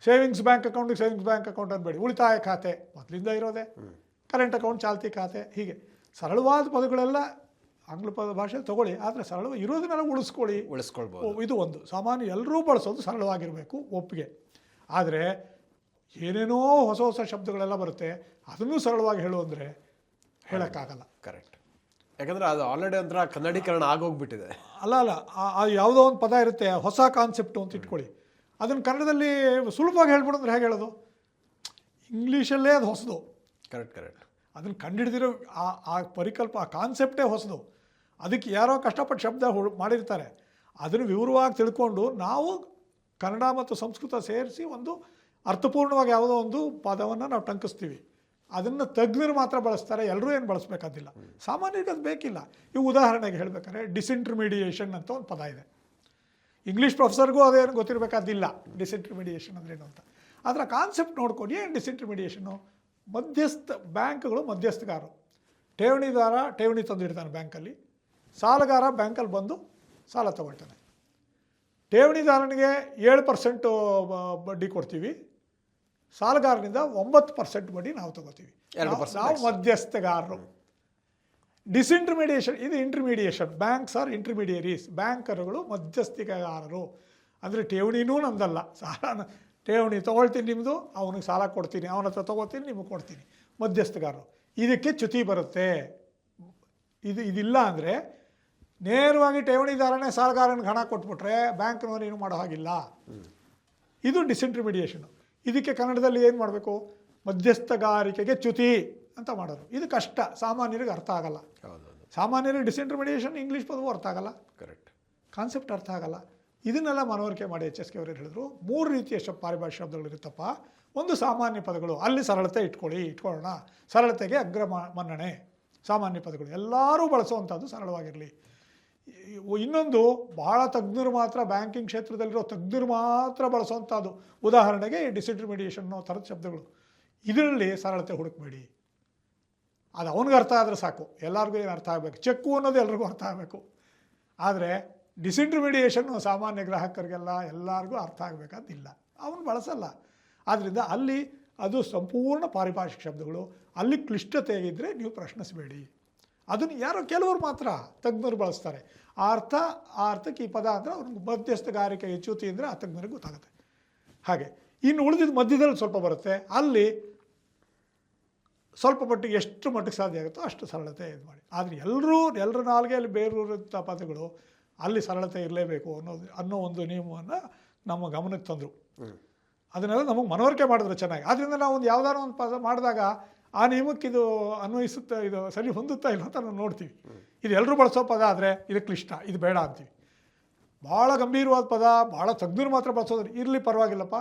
ಸೇವಿಂಗ್ಸ್ ಬ್ಯಾಂಕ್ ಅಕೌಂಟಿಗೆ ಸೇವಿಂಗ್ಸ್ ಬ್ಯಾಂಕ್ ಅಕೌಂಟ್ ಅನ್ಬೇಡಿ. ಉಳಿತಾಯ ಖಾತೆ ಮೊದಲಿಂದ ಇರೋದೆ, ಕರೆಂಟ್ ಅಕೌಂಟ್, ಚಾಲ್ತಿ ಖಾತೆ, ಹೀಗೆ ಸರಳವಾದ ಪದಗಳೆಲ್ಲ ಆಂಗ್ಲ ಭಾಷೆ ತಗೊಳ್ಳಿ. ಆದರೆ ಸರಳವಾಗಿ ಇರೋದನ್ನೆಲ್ಲ ಉಳಿಸ್ಕೊಳ್ಬೋದು. ಇದು ಒಂದು ಸಾಮಾನ್ಯ ಎಲ್ಲರೂ ಬಳಸೋದು ಸರಳವಾಗಿರಬೇಕು, ಒಪ್ಪಿಗೆ. ಆದರೆ ಏನೇನೋ ಹೊಸ ಶಬ್ದಗಳೆಲ್ಲ ಬರುತ್ತೆ, ಅದನ್ನೂ ಸರಳವಾಗಿ ಹೇಳು ಅಂದರೆ ಹೇಳೋಕ್ಕಾಗಲ್ಲ. ಕರೆಕ್ಟ್. ಯಾಕಂದರೆ ಅದು ಆಲ್ರೆಡಿ ಒಂಥರ ಕನ್ನಡೀಕರಣ ಆಗೋಗ್ಬಿಟ್ಟಿದೆ. ಅಲ್ಲ ಯಾವುದೋ ಒಂದು ಪದ ಇರುತ್ತೆ, ಹೊಸ ಕಾನ್ಸೆಪ್ಟು ಅಂತ ಇಟ್ಕೊಳ್ಳಿ, ಅದನ್ನು ಕನ್ನಡದಲ್ಲಿ ಸುಲಭವಾಗಿ ಹೇಳ್ಬಿಡೋದ್ರೆ ಹೇಗೆ ಹೇಳೋದು? ಇಂಗ್ಲೀಷಲ್ಲೇ ಅದು ಹೊಸದು. ಕರೆಕ್ಟ್. ಅದನ್ನು ಕಂಡುಹಿಡಿದಿರೋ ಆ ಪರಿಕಲ್ಪ, ಆ ಕಾನ್ಸೆಪ್ಟೇ ಹೊಸದು. ಅದಕ್ಕೆ ಯಾರೋ ಕಷ್ಟಪಟ್ಟು ಶಬ್ದ ಮಾಡಿರ್ತಾರೆ. ಅದನ್ನು ವಿವರವಾಗಿ ತಿಳ್ಕೊಂಡು ನಾವು ಕನ್ನಡ ಮತ್ತು ಸಂಸ್ಕೃತ ಸೇರಿಸಿ ಒಂದು ಅರ್ಥಪೂರ್ಣವಾಗಿ ಯಾವುದೋ ಒಂದು ಪದವನ್ನು ನಾವು ಟಂಕಿಸ್ತೀವಿ. ಅದನ್ನು ತಜ್ಞರು ಮಾತ್ರ ಬಳಸ್ತಾರೆ, ಎಲ್ಲರೂ ಏನು ಬಳಸಬೇಕಾದಿಲ್ಲ. ಸಾಮಾನ್ಯರಿಗೆ ಅದು ಬೇಕಿಲ್ಲ. ಇವು ಉದಾಹರಣೆಗೆ ಹೇಳಬೇಕಾದ್ರೆ ಡಿಸ್ಇಂಟರ್ಮೀಡಿಯೇಷನ್ ಅಂತ ಒಂದು ಪದ ಇದೆ. ಇಂಗ್ಲೀಷ್ ಪ್ರೊಫೆಸರ್ಗೂ ಅದೇನು ಗೊತ್ತಿರಬೇಕಾದಿಲ್ಲ ಡಿಸ್ಇಂಟರ್ಮೀಡಿಯೇಷನ್ ಅಂದ್ರೇನು ಅಂತ. ಅದರ ಕಾನ್ಸೆಪ್ಟ್ ನೋಡ್ಕೊಂಡು ಏನು ಡಿಸ್ಇಂಟರ್ಮೀಡಿಯೇಷನ್ನು? ಬ್ಯಾಂಕ್ಗಳು ಮಧ್ಯಸ್ಥಗಾರರು. ಠೇವಣಿದಾರ ಠೇವಣಿ ತಂದಿಡ್ತಾನೆ ಬ್ಯಾಂಕಲ್ಲಿ, ಸಾಲಗಾರ ಬ್ಯಾಂಕಲ್ಲಿ ಬಂದು ಸಾಲ ತಗೊಳ್ತಾನೆ. ಠೇವಣಿದಾರನಿಗೆ 7% ಬಡ್ಡಿ ಕೊಡ್ತೀವಿ, ಸಾಲಗಾರನಿಂದ 9% ಬಡ್ಡಿ ನಾವು ತಗೋತೀವಿ. ನಾವು ಮಧ್ಯಸ್ಥಗಾರರು. ಡಿಸ್ಇಂಟರ್ಮೀಡಿಯೇಷನ್, ಇದು ಇಂಟರ್ಮೀಡಿಯೇಷನ್. Banks are intermediaries. ಬ್ಯಾಂಕರುಗಳು ಮಧ್ಯಸ್ಥಿಕೆಗಾರರು. ಅಂದರೆ ಠೇವಣಿನೂ ನಮ್ದಲ್ಲ, ಠೇವಣಿ ತೊಗೊಳ್ತೀನಿ ನಿಮ್ಮದು, ಅವನಿಗೆ ಸಾಲ ಕೊಡ್ತೀನಿ, ಅವನ ಹತ್ರ ತೊಗೋತೀನಿ, ನಿಮಗೆ ಕೊಡ್ತೀನಿ. ಮಧ್ಯಸ್ಥಗಾರರು. ಇದಕ್ಕೆ ಚ್ಯುತಿ ಬರುತ್ತೆ. ಇದಿಲ್ಲ ಅಂದರೆ ನೇರವಾಗಿ ಠೇವಣಿದಾರನೇ ಸಾಲಗಾರನಿಗೆ ಹಣ ಕೊಟ್ಬಿಟ್ರೆ ಬ್ಯಾಂಕ್ನವ್ರು ಏನು ಮಾಡೋ ಹಾಗಿಲ್ಲ. ಇದು ಡಿಸ್ಇಂಟರ್ಮೀಡಿಯೇಷನು. ಇದಕ್ಕೆ ಕನ್ನಡದಲ್ಲಿ ಏನು ಮಾಡಬೇಕು? ಮಧ್ಯಸ್ಥಗಾರಿಕೆಗೆ ಚ್ಯುತಿ ಅಂತ ಮಾಡೋರು. ಇದು ಕಷ್ಟ, ಸಾಮಾನ್ಯರಿಗೆ ಅರ್ಥ ಆಗಲ್ಲ. ಸಾಮಾನ್ಯರಿಗೆ ಡಿಸ್ಇಂಟರ್ಮೀಡಿಯೇಷನ್ ಇಂಗ್ಲೀಷ್ ಪದವೂ ಅರ್ಥ ಆಗಲ್ಲ, ಕರೆಕ್ಟ್, ಕಾನ್ಸೆಪ್ಟ್ ಅರ್ಥ ಆಗಲ್ಲ. ಇದನ್ನೆಲ್ಲ ಮನವರಿಕೆ ಮಾಡಿ HSK ಅವರು ಹೇಳಿದ್ರು, 3 ರೀತಿಯ ಪಾರಿಭಾಷಿಕ ಶಬ್ದಗಳಿರುತ್ತಪ್ಪ. ಒಂದು ಸಾಮಾನ್ಯ ಪದಗಳು, ಅಲ್ಲಿ ಸರಳತೆ ಇಟ್ಕೊಳ್ಳೋಣ. ಸರಳತೆಗೆ ಅಗ್ರ ಮನ್ನಣೆ. ಸಾಮಾನ್ಯ ಪದಗಳು ಎಲ್ಲರೂ ಬಳಸುವಂಥದ್ದು ಸರಳವಾಗಿರಲಿ. ಇನ್ನೊಂದು ಬಹಳ ತಜ್ಞರು ಮಾತ್ರ, ಬ್ಯಾಂಕಿಂಗ್ ಕ್ಷೇತ್ರದಲ್ಲಿರೋ ತಜ್ಞರು ಮಾತ್ರ ಬಳಸುವಂಥದ್ದು. ಉದಾಹರಣೆಗೆ ಡಿಸ್ಇಂಟರ್ಮೀಡಿಯೇಷನ್ ಥರದ ಶಬ್ದಗಳು. ಇದರಲ್ಲಿ ಸರಳತೆ ಹುಡುಕಬೇಡಿ. ಅದು ಅವನಿಗೆ ಅರ್ಥ ಆದರೆ ಸಾಕು, ಎಲ್ಲರಿಗೂ ಏನು ಅರ್ಥ ಆಗಬೇಕು. ಚೆಕ್ಕು ಅನ್ನೋದು ಎಲ್ರಿಗೂ ಅರ್ಥ ಆಗಬೇಕು. ಆದರೆ ಡಿಸ್ಇಂಟರ್ಮೀಡಿಯೇಷನ್ನು ಸಾಮಾನ್ಯ ಗ್ರಾಹಕರಿಗೆಲ್ಲ ಎಲ್ಲರಿಗೂ ಅರ್ಥ ಆಗಬೇಕಾದಿಲ್ಲ, ಅವನು ಬಳಸಲ್ಲ. ಆದ್ದರಿಂದ ಅಲ್ಲಿ ಅದು ಸಂಪೂರ್ಣ ಪಾರಿಭಾಷಿಕ ಶಬ್ದಗಳು. ಅಲ್ಲಿ ಕ್ಲಿಷ್ಟತೆ ಇದ್ದರೆ ನೀವು ಪ್ರಶ್ನಿಸಬೇಡಿ. ಅದನ್ನು ಯಾರೋ ಕೆಲವರು ಮಾತ್ರ ತಜ್ಞರು ಬಳಸ್ತಾರೆ. ಆ ಅರ್ಥಕ್ಕೆ ಈ ಪದ ಅಂದರೆ ಅವ್ರಿಗೆ ಮಧ್ಯಸ್ಥಗಾರಿಕೆ ಚ್ಯುತಿ ಅಂದರೆ ಆ ತಜ್ಞರಿಗೆ ಗೊತ್ತಾಗುತ್ತೆ. ಹಾಗೆ ಇನ್ನು ಉಳಿದಿದ್ದು ಮಧ್ಯದಲ್ಲಿ ಸ್ವಲ್ಪ ಬರುತ್ತೆ. ಅಲ್ಲಿ ಸ್ವಲ್ಪ ಮಟ್ಟಿಗೆ ಎಷ್ಟು ಮಟ್ಟಿಗೆ ಸಾಧ್ಯ ಆಗುತ್ತೋ ಅಷ್ಟು ಸರಳತೆ ಇದು ಮಾಡಿ. ಆದರೆ ಎಲ್ಲರ ನಾಲ್ಗೆಯಲ್ಲಿ ಬೇರೂರಂಥ ಪದಗಳು ಅಲ್ಲಿ ಸರಳತೆ ಇರಲೇಬೇಕು ಅನ್ನೋ ಒಂದು ನಿಯಮವನ್ನು ನಮ್ಮ ಗಮನಕ್ಕೆ ತಂದರು. ಅದನ್ನೆಲ್ಲ ನಮಗೆ ಮನವರಿಕೆ ಮಾಡಿದ್ರು ಚೆನ್ನಾಗಿ. ಆದ್ದರಿಂದ ನಾವು ಒಂದು ಯಾವುದಾದ್ರು ಒಂದು ಪದ ಮಾಡಿದಾಗ ಆ ನಿಯಮಕ್ಕೆ ಇದು ಅನ್ವಯಿಸುತ್ತಾ, ಇದು ಸರಿ ಹೊಂದುತ್ತಾ ಇಲ್ಲ ಅಂತ ನಾವು ನೋಡ್ತೀವಿ. ಇದು ಎಲ್ಲರೂ ಬಳಸೋ ಪದ ಆದರೆ ಇದು ಕ್ಲಿಷ್ಟ, ಇದು ಬೇಡ ಅಂತೀವಿ. ಭಾಳ ಗಂಭೀರವಾದ ಪದ, ಭಾಳ ತಜ್ಞರು ಮಾತ್ರ ಬಳಸೋದು ಇರಲಿ ಪರವಾಗಿಲ್ಲಪ್ಪ,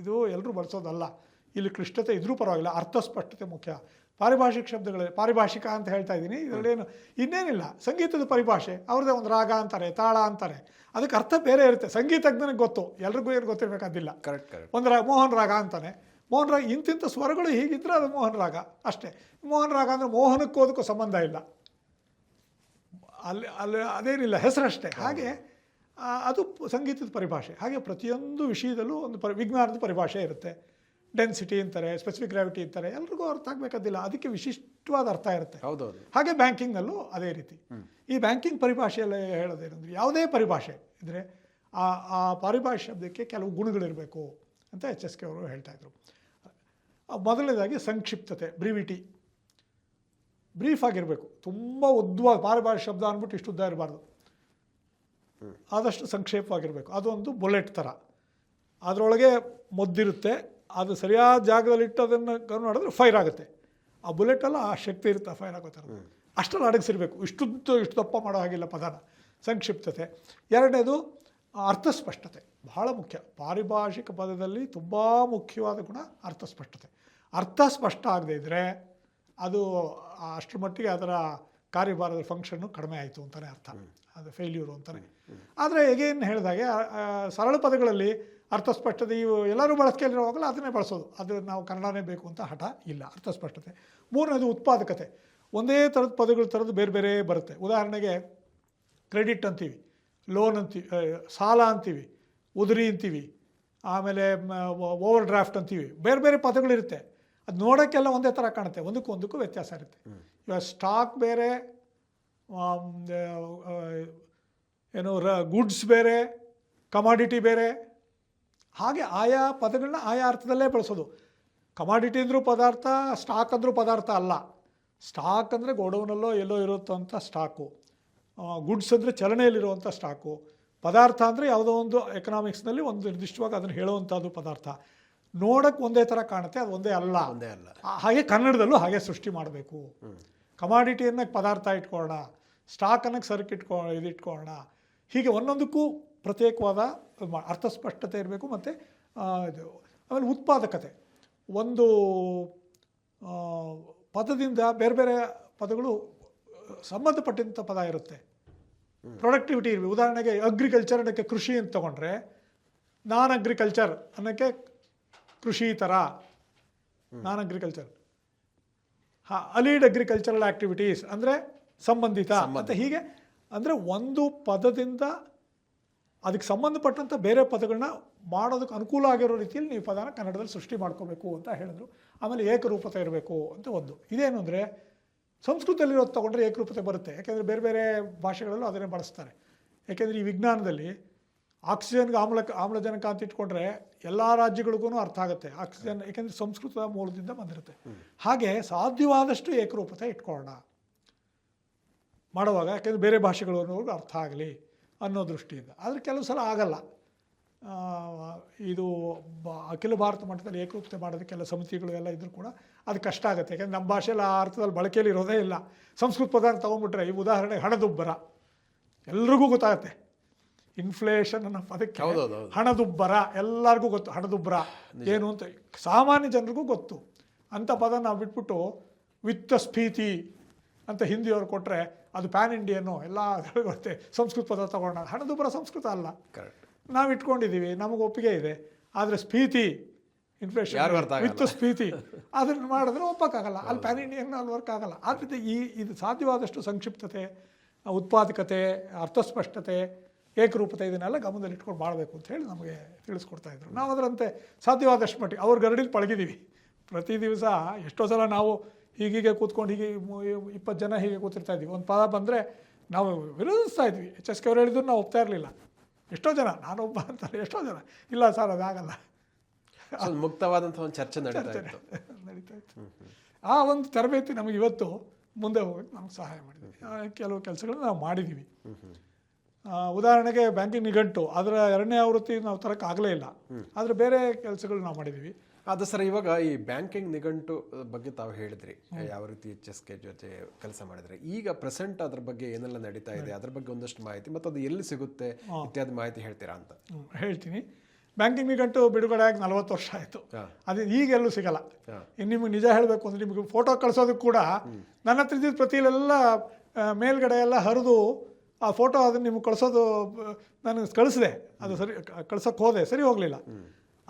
ಇದು ಎಲ್ಲರೂ ಬಳಸೋದಲ್ಲ, ಇಲ್ಲಿ ಕ್ಲಿಷ್ಟತೆ ಇದ್ರೂ ಪರವಾಗಿಲ್ಲ, ಅರ್ಥಸ್ಪಷ್ಟತೆ ಮುಖ್ಯ. ಪಾರಿಭಾಷಿಕ ಶಬ್ದಗಳೇ, ಪಾರಿಭಾಷಿಕ ಅಂತ ಹೇಳ್ತಾ ಇದ್ದೀನಿ, ಇದರಲ್ಲೇನು ಇನ್ನೇನಿಲ್ಲ. ಸಂಗೀತದ ಪರಿಭಾಷೆ ಅವ್ರದ್ದೇ ಒಂದು ರಾಗ ಅಂತಾರೆ, ತಾಳ ಅಂತಾರೆ, ಅದಕ್ಕೆ ಅರ್ಥ ಬೇರೆ ಇರುತ್ತೆ. ಸಂಗೀತಜ್ಞನಿಗೆ ಗೊತ್ತು, ಎಲ್ರಿಗೂ ಏನು ಗೊತ್ತಿರಬೇಕಾದಿಲ್ಲ. ಒಂದು ಮೋಹನ್ ರಾಗ ಅಂತಾನೆ, ಮೋಹನ್ ರಾಗ ಇಂತಿಂಥ ಸ್ವರಗಳು ಹೀಗಿದ್ರೆ ಅದು ಮೋಹನ್ ರಾಗ ಅಷ್ಟೇ. ಮೋಹನ್ ರಾಗ ಅಂದರೆ ಮೋಹನಕ್ಕೂ ಅದಕ್ಕೂ ಸಂಬಂಧ ಇಲ್ಲ, ಅಲ್ಲಿ ಅದೇನಿಲ್ಲ, ಹೆಸರಷ್ಟೇ. ಹಾಗೆ ಅದು ಸಂಗೀತದ ಪರಿಭಾಷೆ. ಹಾಗೆ ಪ್ರತಿಯೊಂದು ವಿಷಯದಲ್ಲೂ ಒಂದು ವಿಜ್ಞಾನದ ಪರಿಭಾಷೆ ಇರುತ್ತೆ. ಡೆನ್ಸಿಟಿ ಅಂತಾರೆ, ಸ್ಪೆಸಿಫಿಕ್ ಗ್ರಾವಿಟಿ ಅಂತಾರೆ, ಎಲ್ರಿಗೂ ಅರ್ಥ ಆಗಬೇಕಾದಿಲ್ಲ, ಅದಕ್ಕೆ ವಿಶಿಷ್ಟವಾದ ಅರ್ಥ ಇರುತ್ತೆ. ಹೌದೌದು. ಹಾಗೆ ಬ್ಯಾಂಕಿಂಗ್ನಲ್ಲೂ ಅದೇ ರೀತಿ. ಈ ಬ್ಯಾಂಕಿಂಗ್ ಪರಿಭಾಷೆಯಲ್ಲಿ ಹೇಳೋದೇನೆಂದರೆ, ಯಾವುದೇ ಪರಿಭಾಷೆ ಇದ್ದರೆ ಆ ಪರಿಭಾಷೆ ಶಬ್ದಕ್ಕೆ ಕೆಲವು ಗುಣಗಳಿರಬೇಕು ಅಂತ HSK ಅವರು ಹೇಳ್ತಾಯಿದ್ರು. ಮೊದಲನೇದಾಗಿ ಸಂಕ್ಷಿಪ್ತತೆ, ಬ್ರೀವಿಟಿ, ಬ್ರೀಫ್ ಆಗಿರಬೇಕು. ತುಂಬ ಉದ್ದವಾಗಿ ಪಾರಿಭಾಷೆ ಶಬ್ದ ಅಂದ್ಬಿಟ್ಟು ಇಷ್ಟು ಉದ್ದ ಇರಬಾರ್ದು, ಆದಷ್ಟು ಸಂಕ್ಷೇಪವಾಗಿರಬೇಕು. ಅದೊಂದು ಬುಲೆಟ್ ಥರ, ಅದರೊಳಗೆ ಮೊದ್ದಿರುತ್ತೆ, ಅದು ಸರಿಯಾದ ಜಾಗದಲ್ಲಿಟ್ಟು ಅದನ್ನು ಗನ್ ಮಾಡಿದ್ರೆ ಫೈರ್ ಆಗುತ್ತೆ. ಆ ಬುಲೆಟಲ್ಲ ಆ ಶಕ್ತಿ ಇರುತ್ತೆ ಫೈರ್ ಆಗೋ ಥರ, ಅಷ್ಟರಲ್ಲಿ ಅಡಗಿಸಿರ್ಬೇಕು. ಇಷ್ಟು ದಪ್ಪ ಮಾಡೋ ಹಾಗಿಲ್ಲ ಪದನ. ಸಂಕ್ಷಿಪ್ತತೆ. ಎರಡನೇದು ಅರ್ಥಸ್ಪಷ್ಟತೆ, ಬಹಳ ಮುಖ್ಯ. ಪಾರಿಭಾಷಿಕ ಪದದಲ್ಲಿ ತುಂಬ ಮುಖ್ಯವಾದ ಗುಣ ಅರ್ಥಸ್ಪಷ್ಟತೆ. ಅರ್ಥ ಸ್ಪಷ್ಟ ಆಗದೇ ಇದ್ದರೆ ಅದು ಅಷ್ಟರ ಮಟ್ಟಿಗೆ ಅದರ ಕಾರ್ಯಭಾರದ ಫಂಕ್ಷನ್ನು ಕಡಿಮೆ ಆಯಿತು ಅಂತಲೇ ಅರ್ಥ, ಅದು ಫೇಲ್ಯೂರು ಅಂತಲೇ. ಆದರೆ ಹೇಗೇನು ಹೇಳಿದಾಗೆ ಸರಳ ಪದಗಳಲ್ಲಿ ಅರ್ಥಸ್ಪಷ್ಟತೆ ಇವು ಎಲ್ಲರೂ ಬಳಸ್ಕೆಯಲ್ಲಿರುವಾಗಲೂ ಅದನ್ನೇ ಬಳಸೋದು, ಅದು ನಾವು ಕನ್ನಡನೇ ಬೇಕು ಅಂತ ಹಠ ಇಲ್ಲ. ಅರ್ಥಸ್ಪಷ್ಟತೆ. ಮೂರನೇದು ಉತ್ಪಾದಕತೆ. ಒಂದೇ ಥರದ ಪದಗಳು ಥರದ್ದು ಬೇರೆ ಬೇರೆ ಬರುತ್ತೆ. ಉದಾಹರಣೆಗೆ ಕ್ರೆಡಿಟ್ ಅಂತೀವಿ, ಲೋನ್ ಅಂತೀವಿ, ಸಾಲ ಅಂತೀವಿ, ಉದುರಿ ಅಂತೀವಿ, ಆಮೇಲೆ ಓವರ್ ಡ್ರಾಫ್ಟ್ ಅಂತೀವಿ. ಬೇರೆ ಬೇರೆ ಪದಗಳಿರುತ್ತೆ, ಅದು ನೋಡೋಕ್ಕೆಲ್ಲ ಒಂದೇ ಥರ ಕಾಣುತ್ತೆ, ಒಂದಕ್ಕೂ ವ್ಯತ್ಯಾಸ ಇರುತ್ತೆ. ಇವಾಗ ಸ್ಟಾಕ್ ಬೇರೆ, ಏನು ಗುಡ್ಸ್ ಬೇರೆ, ಕಮಾಡಿಟಿ ಬೇರೆ. ಹಾಗೆ ಆಯಾ ಪದಗಳನ್ನ ಆಯಾ ಅರ್ಥದಲ್ಲೇ ಬಳಸೋದು. ಕಮಾಡಿಟಿ ಅಂದರೂ ಪದಾರ್ಥ, ಸ್ಟಾಕ್ ಅಂದರೂ ಪದಾರ್ಥ ಅಲ್ಲ. ಸ್ಟಾಕ್ ಅಂದರೆ ಗೋಡೌನಲ್ಲೋ ಎಲ್ಲೋ ಇರುತ್ತಂಥ ಸ್ಟಾಕು, ಗುಡ್ಸ್ ಅಂದರೆ ಚಲನೆಯಲ್ಲಿರುವಂಥ ಸ್ಟಾಕು, ಪದಾರ್ಥ ಅಂದರೆ ಯಾವುದೋ ಒಂದು ಎಕನಾಮಿಕ್ಸ್ನಲ್ಲಿ ಒಂದು ನಿರ್ದಿಷ್ಟವಾಗಿ ಅದನ್ನು ಹೇಳುವಂಥದ್ದು ಪದಾರ್ಥ. ನೋಡೋಕ್ಕೆ ಒಂದೇ ಥರ ಕಾಣುತ್ತೆ, ಅದು ಒಂದೇ ಅಲ್ಲ. ಹಾಗೆ ಕನ್ನಡದಲ್ಲೂ ಹಾಗೆ ಸೃಷ್ಟಿ ಮಾಡಬೇಕು. ಕಮಾಡಿಟಿ ಅನ್ನೋಕ್ಕೆ ಪದಾರ್ಥ ಇಟ್ಕೊಳ್ಳೋಣ, ಸ್ಟಾಕ್ ಅನ್ನೋಕ್ಕೆ ಸರಕು ಇಟ್ಕೊಳ್ಳೋಣ. ಹೀಗೆ ಒಂದೊಂದಕ್ಕೂ ಪ್ರತ್ಯೇಕವಾದ ಅರ್ಥಸ್ಪಷ್ಟತೆ ಇರಬೇಕು. ಮತ್ತು ಇದು ಆಮೇಲೆ ಉತ್ಪಾದಕತೆ. ಒಂದು ಪದದಿಂದ ಬೇರೆ ಬೇರೆ ಪದಗಳು ಸಂಬಂಧಪಟ್ಟಂಥ ಪದ ಇರುತ್ತೆ. ಪ್ರೊಡಕ್ಟಿವಿಟಿ ಇರಬೇಕು. ಉದಾಹರಣೆಗೆ ಅಗ್ರಿಕಲ್ಚರ್ ಅನ್ನೋಕ್ಕೆ ಕೃಷಿ ಅಂತ ತೊಗೊಂಡ್ರೆ, ನಾನ್ ಅಗ್ರಿಕಲ್ಚರ್ ಅನ್ನೋಕ್ಕೆ ಕೃಷಿ ಥರ, ನಾನ್ ಅಗ್ರಿಕಲ್ಚರ್. ಅಲೀಡ್ ಅಗ್ರಿಕಲ್ಚರಲ್ ಆ್ಯಕ್ಟಿವಿಟೀಸ್ ಅಂದರೆ ಸಂಬಂಧಿತ ಅಂತ. ಹೀಗೆ ಅಂದರೆ ಒಂದು ಪದದಿಂದ ಅದಕ್ಕೆ ಸಂಬಂಧಪಟ್ಟಂಥ ಬೇರೆ ಪದಗಳನ್ನ ಮಾಡೋದಕ್ಕೆ ಅನುಕೂಲ ಆಗಿರೋ ರೀತಿಯಲ್ಲಿ ನೀವು ಪದನ ಕನ್ನಡದಲ್ಲಿ ಸೃಷ್ಟಿ ಮಾಡ್ಕೋಬೇಕು ಅಂತ ಹೇಳಿದ್ರು. ಆಮೇಲೆ ಏಕರೂಪತೆ ಇರಬೇಕು ಅಂತ ಒಂದು. ಇದೇನು ಅಂದರೆ ಸಂಸ್ಕೃತದಲ್ಲಿರೋದು ತೊಗೊಂಡ್ರೆ ಏಕರೂಪತೆ ಬರುತ್ತೆ, ಯಾಕೆಂದರೆ ಬೇರೆ ಬೇರೆ ಭಾಷೆಗಳಲ್ಲೂ ಅದನ್ನೇ ಬಳಸ್ತಾರೆ. ಯಾಕೆಂದರೆ ಈ ವಿಜ್ಞಾನದಲ್ಲಿ ಆಕ್ಸಿಜನ್ಗೆ ಆಮ್ಲಜನಕ ಅಂತ ಇಟ್ಕೊಂಡ್ರೆ ಎಲ್ಲ ರಾಜ್ಯಗಳಿಗೂ ಅರ್ಥ ಆಗುತ್ತೆ ಆಕ್ಸಿಜನ್, ಯಾಕೆಂದರೆ ಸಂಸ್ಕೃತ ಮೂಲದಿಂದ ಬಂದಿರುತ್ತೆ. ಹಾಗೆ ಸಾಧ್ಯವಾದಷ್ಟು ಏಕರೂಪತೆ ಇಟ್ಕೊಳ್ಳೋಣ ಮಾಡುವಾಗ, ಯಾಕೆಂದರೆ ಬೇರೆ ಭಾಷೆಗಳು ಅರ್ಥ ಆಗಲಿ ಅನ್ನೋ ದೃಷ್ಟಿಯಿಂದ. ಆದರೆ ಕೆಲವು ಸಲ ಆಗಲ್ಲ. ಇದು ಅಖಿಲ ಭಾರತ ಮಟ್ಟದಲ್ಲಿ ಏಕರೂಪತೆ ಮಾಡೋದಕ್ಕೆಲ್ಲ ಸಮಿತಿಗಳು ಎಲ್ಲ ಇದ್ದರೂ ಕೂಡ ಅದು ಕಷ್ಟ ಆಗುತ್ತೆ. ಯಾಕೆಂದರೆ ನಮ್ಮ ಭಾಷೆಯಲ್ಲಿ ಆ ಅರ್ಥದಲ್ಲಿ ಬಳಕೆಯಲ್ಲಿ ಇರೋದೇ ಇಲ್ಲ. ಸಂಸ್ಕೃತ ಪದಾರ್ಥ ತೊಗೊಂಡ್ಬಿಟ್ರೆ, ಈ ಉದಾಹರಣೆಗೆ ಹಣದುಬ್ಬರ ಎಲ್ರಿಗೂ ಗೊತ್ತಾಗುತ್ತೆ. ಇನ್ಫ್ಲೇಷನ್ ಅನ್ನೋ ಪದಕ್ಕೆ ಹಣದುಬ್ಬರ ಎಲ್ಲರಿಗೂ ಗೊತ್ತು. ಹಣದುಬ್ಬರ ಏನು ಅಂತ ಸಾಮಾನ್ಯ ಜನರಿಗೂ ಗೊತ್ತು. ಅಂಥ ಪದ ನಾವು ಬಿಟ್ಬಿಟ್ಟು ವಿತ್ತಸ್ಫೀತಿ ಅಂತ ಹಿಂದಿಯವ್ರು ಕೊಟ್ಟರೆ ಅದು ಪ್ಯಾನ್ ಇಂಡಿಯನ್ನು ಎಲ್ಲ ಗೊತ್ತೆ. ಸಂಸ್ಕೃತ ಪದ ತಗೊಂಡ ಹಣದುಬ್ಬರ ಸಂಸ್ಕೃತ ಅಲ್ಲ, ನಾವು ಇಟ್ಕೊಂಡಿದ್ದೀವಿ, ನಮಗೆ ಒಪ್ಪಿಗೆ ಇದೆ. ಆದರೆ ಸ್ಫೀತಿ, ಇನ್ಫ್ಲೇಷನ್, ವಿತ್ ಸ್ಫೀತಿ ಅದನ್ನು ಮಾಡಿದ್ರೆ ಒಪ್ಪಕ್ಕಾಗಲ್ಲ. ಅಲ್ಲಿ ಪ್ಯಾನ್ ಇಂಡಿಯನ್ ಅಲ್ಲಿ ವರ್ಕ್ ಆಗಲ್ಲ. ಆದ್ದರಿಂದ ಇದು ಸಾಧ್ಯವಾದಷ್ಟು ಸಂಕ್ಷಿಪ್ತತೆ, ಉತ್ಪಾದಕತೆ, ಅರ್ಥಸ್ಪಷ್ಟತೆ, ಏಕರೂಪತೆ ಇದನ್ನೆಲ್ಲ ಗಮನದಲ್ಲಿ ಇಟ್ಕೊಂಡು ಮಾಡಬೇಕು ಅಂತ ಹೇಳಿ ನಮಗೆ ತಿಳಿಸ್ಕೊಡ್ತಾಯಿದ್ರು. ನಾವು ಅದರಂತೆ ಸಾಧ್ಯವಾದಷ್ಟು ಮಟ್ಟಿಗೆ ಅವ್ರ ಗರಡಿಲಿ ಪಳಗಿದ್ದೀವಿ. ಪ್ರತಿ ದಿವಸ ಎಷ್ಟೋ ಸಲ ನಾವು ಹೀಗೀಗೆ ಕೂತ್ಕೊಂಡು ಹೀಗೆ 20 ಜನ ಹೀಗೆ ಕೂತಿರ್ತಾ ಇದ್ವಿ. ಒಂದು ಪದ ಬಂದರೆ ನಾವು ವಿರೋಧಿಸ್ತಾ ಇದ್ವಿ. HSK ಅವ್ರು ಹೇಳಿದ್ರು ನಾವು ಒಪ್ತಾ ಇರಲಿಲ್ಲ. ಎಷ್ಟೋ ಜನ, ನಾನೊಬ್ಬ ಅಂತಾರೆ, ಎಷ್ಟೋ ಜನ ಇಲ್ಲ ಸರ್ ಅದಾಗಲ್ಲ. ಮುಕ್ತವಾದಂಥ ಒಂದು ಚರ್ಚೆ ನಡೀತಾ ಇತ್ತು. ಆ ಒಂದು ತರಬೇತಿ ನಮಗೆ ಇವತ್ತು ಮುಂದೆ ಹೋಗೋಕ್ಕೆ ನಮ್ಗೆ ಸಹಾಯ ಮಾಡಿದ್ವಿ. ಕೆಲವು ಕೆಲಸಗಳನ್ನ ನಾವು ಮಾಡಿದ್ದೀವಿ. ಉದಾಹರಣೆಗೆ ಬ್ಯಾಂಕಿಂಗ್ ನಿಘಂಟು ಅದರ 2ನೇ ಆವೃತ್ತಿ ನಾವು ತರೋಕ್ಕಾಗಲೇ ಇಲ್ಲ, ಆದರೆ ಬೇರೆ ಕೆಲಸಗಳು ನಾವು ಮಾಡಿದ್ದೀವಿ. ಅದು ಸರ್, ಇವಾಗ ಈ ಬ್ಯಾಂಕಿಂಗ್ ನಿಘಂಟು ಬಗ್ಗೆ ತಾವು ಹೇಳಿದ್ರಿ, ಯಾವ ರೀತಿ HSK ಜೊತೆ ಕೆಲಸ ಮಾಡಿದ್ರೆ. ಈಗ ಪ್ರೆಸೆಂಟ್ ಅದ್ರ ಬಗ್ಗೆ ಏನೆಲ್ಲ ನಡೀತಾ ಇದೆ, ಅದ್ರ ಬಗ್ಗೆ ಒಂದಷ್ಟು ಮಾಹಿತಿ ಮತ್ತು ಅದು ಎಲ್ಲಿ ಸಿಗುತ್ತೆ ಇತ್ಯಾದಿ ಮಾಹಿತಿ ಹೇಳ್ತೀರಾ ಅಂತ. ಹೇಳ್ತೀನಿ. ಬ್ಯಾಂಕಿಂಗ್ ನಿಘಂಟು ಬಿಡುಗಡೆ ಆಗಿ 40 ವರ್ಷ ಆಯಿತು. ಅದು ಈಗೆಲ್ಲೂ ಸಿಗಲ್ಲ. ಇನ್ನು ನಿಮಗೆ ನಿಜ ಹೇಳಬೇಕು ಅಂದರೆ, ನಿಮಗೆ ಫೋಟೋ ಕಳಿಸೋದಕ್ಕೆ ಕೂಡ ನನ್ನ ಹತ್ರ ಇದ್ದಿದ್ದು ಪ್ರತಿಲೆಲ್ಲ ಮೇಲ್ಗಡೆ ಎಲ್ಲ ಹರಿದು ಆ ಫೋಟೋ ಅದನ್ನು ನಿಮ್ಗೆ ಕಳಿಸೋದು ನಾನು ಕಳಿಸಿದೆ. ಅದು ಸರಿ ಕಳ್ಸೋಕ್ಕೆ ಹೋದೆ, ಸರಿ ಹೋಗಲಿಲ್ಲ.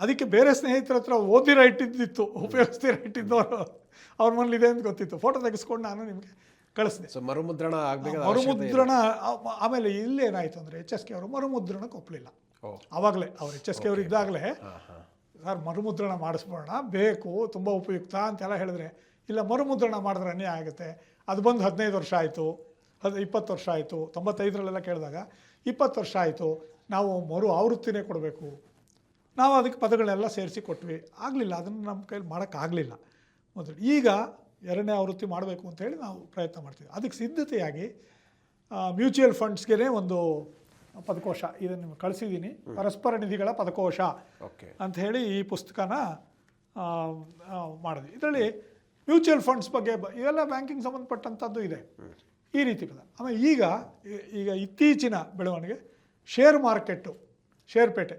ಅದಕ್ಕೆ ಬೇರೆ ಸ್ನೇಹಿತರ ಹತ್ರ ಓದಿರ ಇಟ್ಟಿದ್ದಿತ್ತು, ಉಪಯೋಗಿಸ್ತೀರ ಇಟ್ಟಿದ್ದವರು ಅವ್ರ ಮನೇಲಿದೆ ಅಂತ ಗೊತ್ತಿತ್ತು. ಫೋಟೋ ತೆಗೆಸ್ಕೊಂಡು ನಾನು ನಿಮಗೆ ಕಳಿಸಿದೆ. ಮರುಮುದ್ರಣ ಮರುಮುದ್ರಣ ಆಮೇಲೆ ಇಲ್ಲೇನಾಯಿತು ಅಂದರೆ, HSK ಅವರು ಮರುಮುದ್ರಣಕ್ಕೆ ಒಪ್ಪಲಿಲ್ಲ. ಆವಾಗಲೇ ಅವ್ರು HSK ಅವರು ಇದ್ದಾಗಲೇ, ಸರ್ ಮರುಮುದ್ರಣ ಮಾಡಿಸ್ಬೋಣ, ಬೇಕು, ತುಂಬ ಉಪಯುಕ್ತ ಅಂತೆಲ್ಲ ಹೇಳಿದ್ರೆ, ಇಲ್ಲ ಮರುಮುದ್ರಣ ಮಾಡಿದ್ರೆ ಅನ್ಯಾಯ ಆಗುತ್ತೆ. ಅದು ಬಂದು 15 ವರ್ಷ ಆಯಿತು, 20 ವರ್ಷ ಆಯಿತು. 95ರಲ್ಲೆಲ್ಲ ಕೇಳಿದಾಗ 20 ವರ್ಷ ಆಯಿತು, ನಾವು ಮರು ಆವೃತ್ತಿನೇ ಕೊಡಬೇಕು. ನಾವು ಅದಕ್ಕೆ ಪದಗಳನ್ನೆಲ್ಲ ಸೇರಿಸಿ ಕೊಟ್ವಿ, ಆಗಲಿಲ್ಲ. ಅದನ್ನು ನಮ್ಮ ಕೈಲಿ ಮಾಡೋಕ್ಕಾಗಲಿಲ್ಲ ಮೊದಲು. ಈಗ 2ನೇ ಆವೃತ್ತಿ ಮಾಡಬೇಕು ಅಂತೇಳಿ ನಾವು ಪ್ರಯತ್ನ ಮಾಡ್ತೀವಿ. ಅದಕ್ಕೆ ಸಿದ್ಧತೆಯಾಗಿ ಮ್ಯೂಚುವಲ್ ಫಂಡ್ಸ್ಗೆ ಒಂದು ಪದಕೋಶ ಇದನ್ನು ನಿಮಗೆ ಕಳಿಸಿದ್ದೀನಿ, ಪರಸ್ಪರ ನಿಧಿಗಳ ಪದಕೋಶ ಅಂತ ಹೇಳಿ ಈ ಪುಸ್ತಕನ ಮಾಡಿದ್ವಿ. ಇದರಲ್ಲಿ ಮ್ಯೂಚುವಲ್ ಫಂಡ್ಸ್ ಬಗ್ಗೆ ಇವೆಲ್ಲ ಬ್ಯಾಂಕಿಂಗ್ ಸಂಬಂಧಪಟ್ಟಂಥದ್ದು ಇದೆ, ಈ ರೀತಿ ಪದ. ಆಮೇಲೆ ಈಗ ಇತ್ತೀಚಿನ ಬೆಳವಣಿಗೆ ಶೇರ್ ಮಾರ್ಕೆಟ್ಟು, ಷೇರುಪೇಟೆ.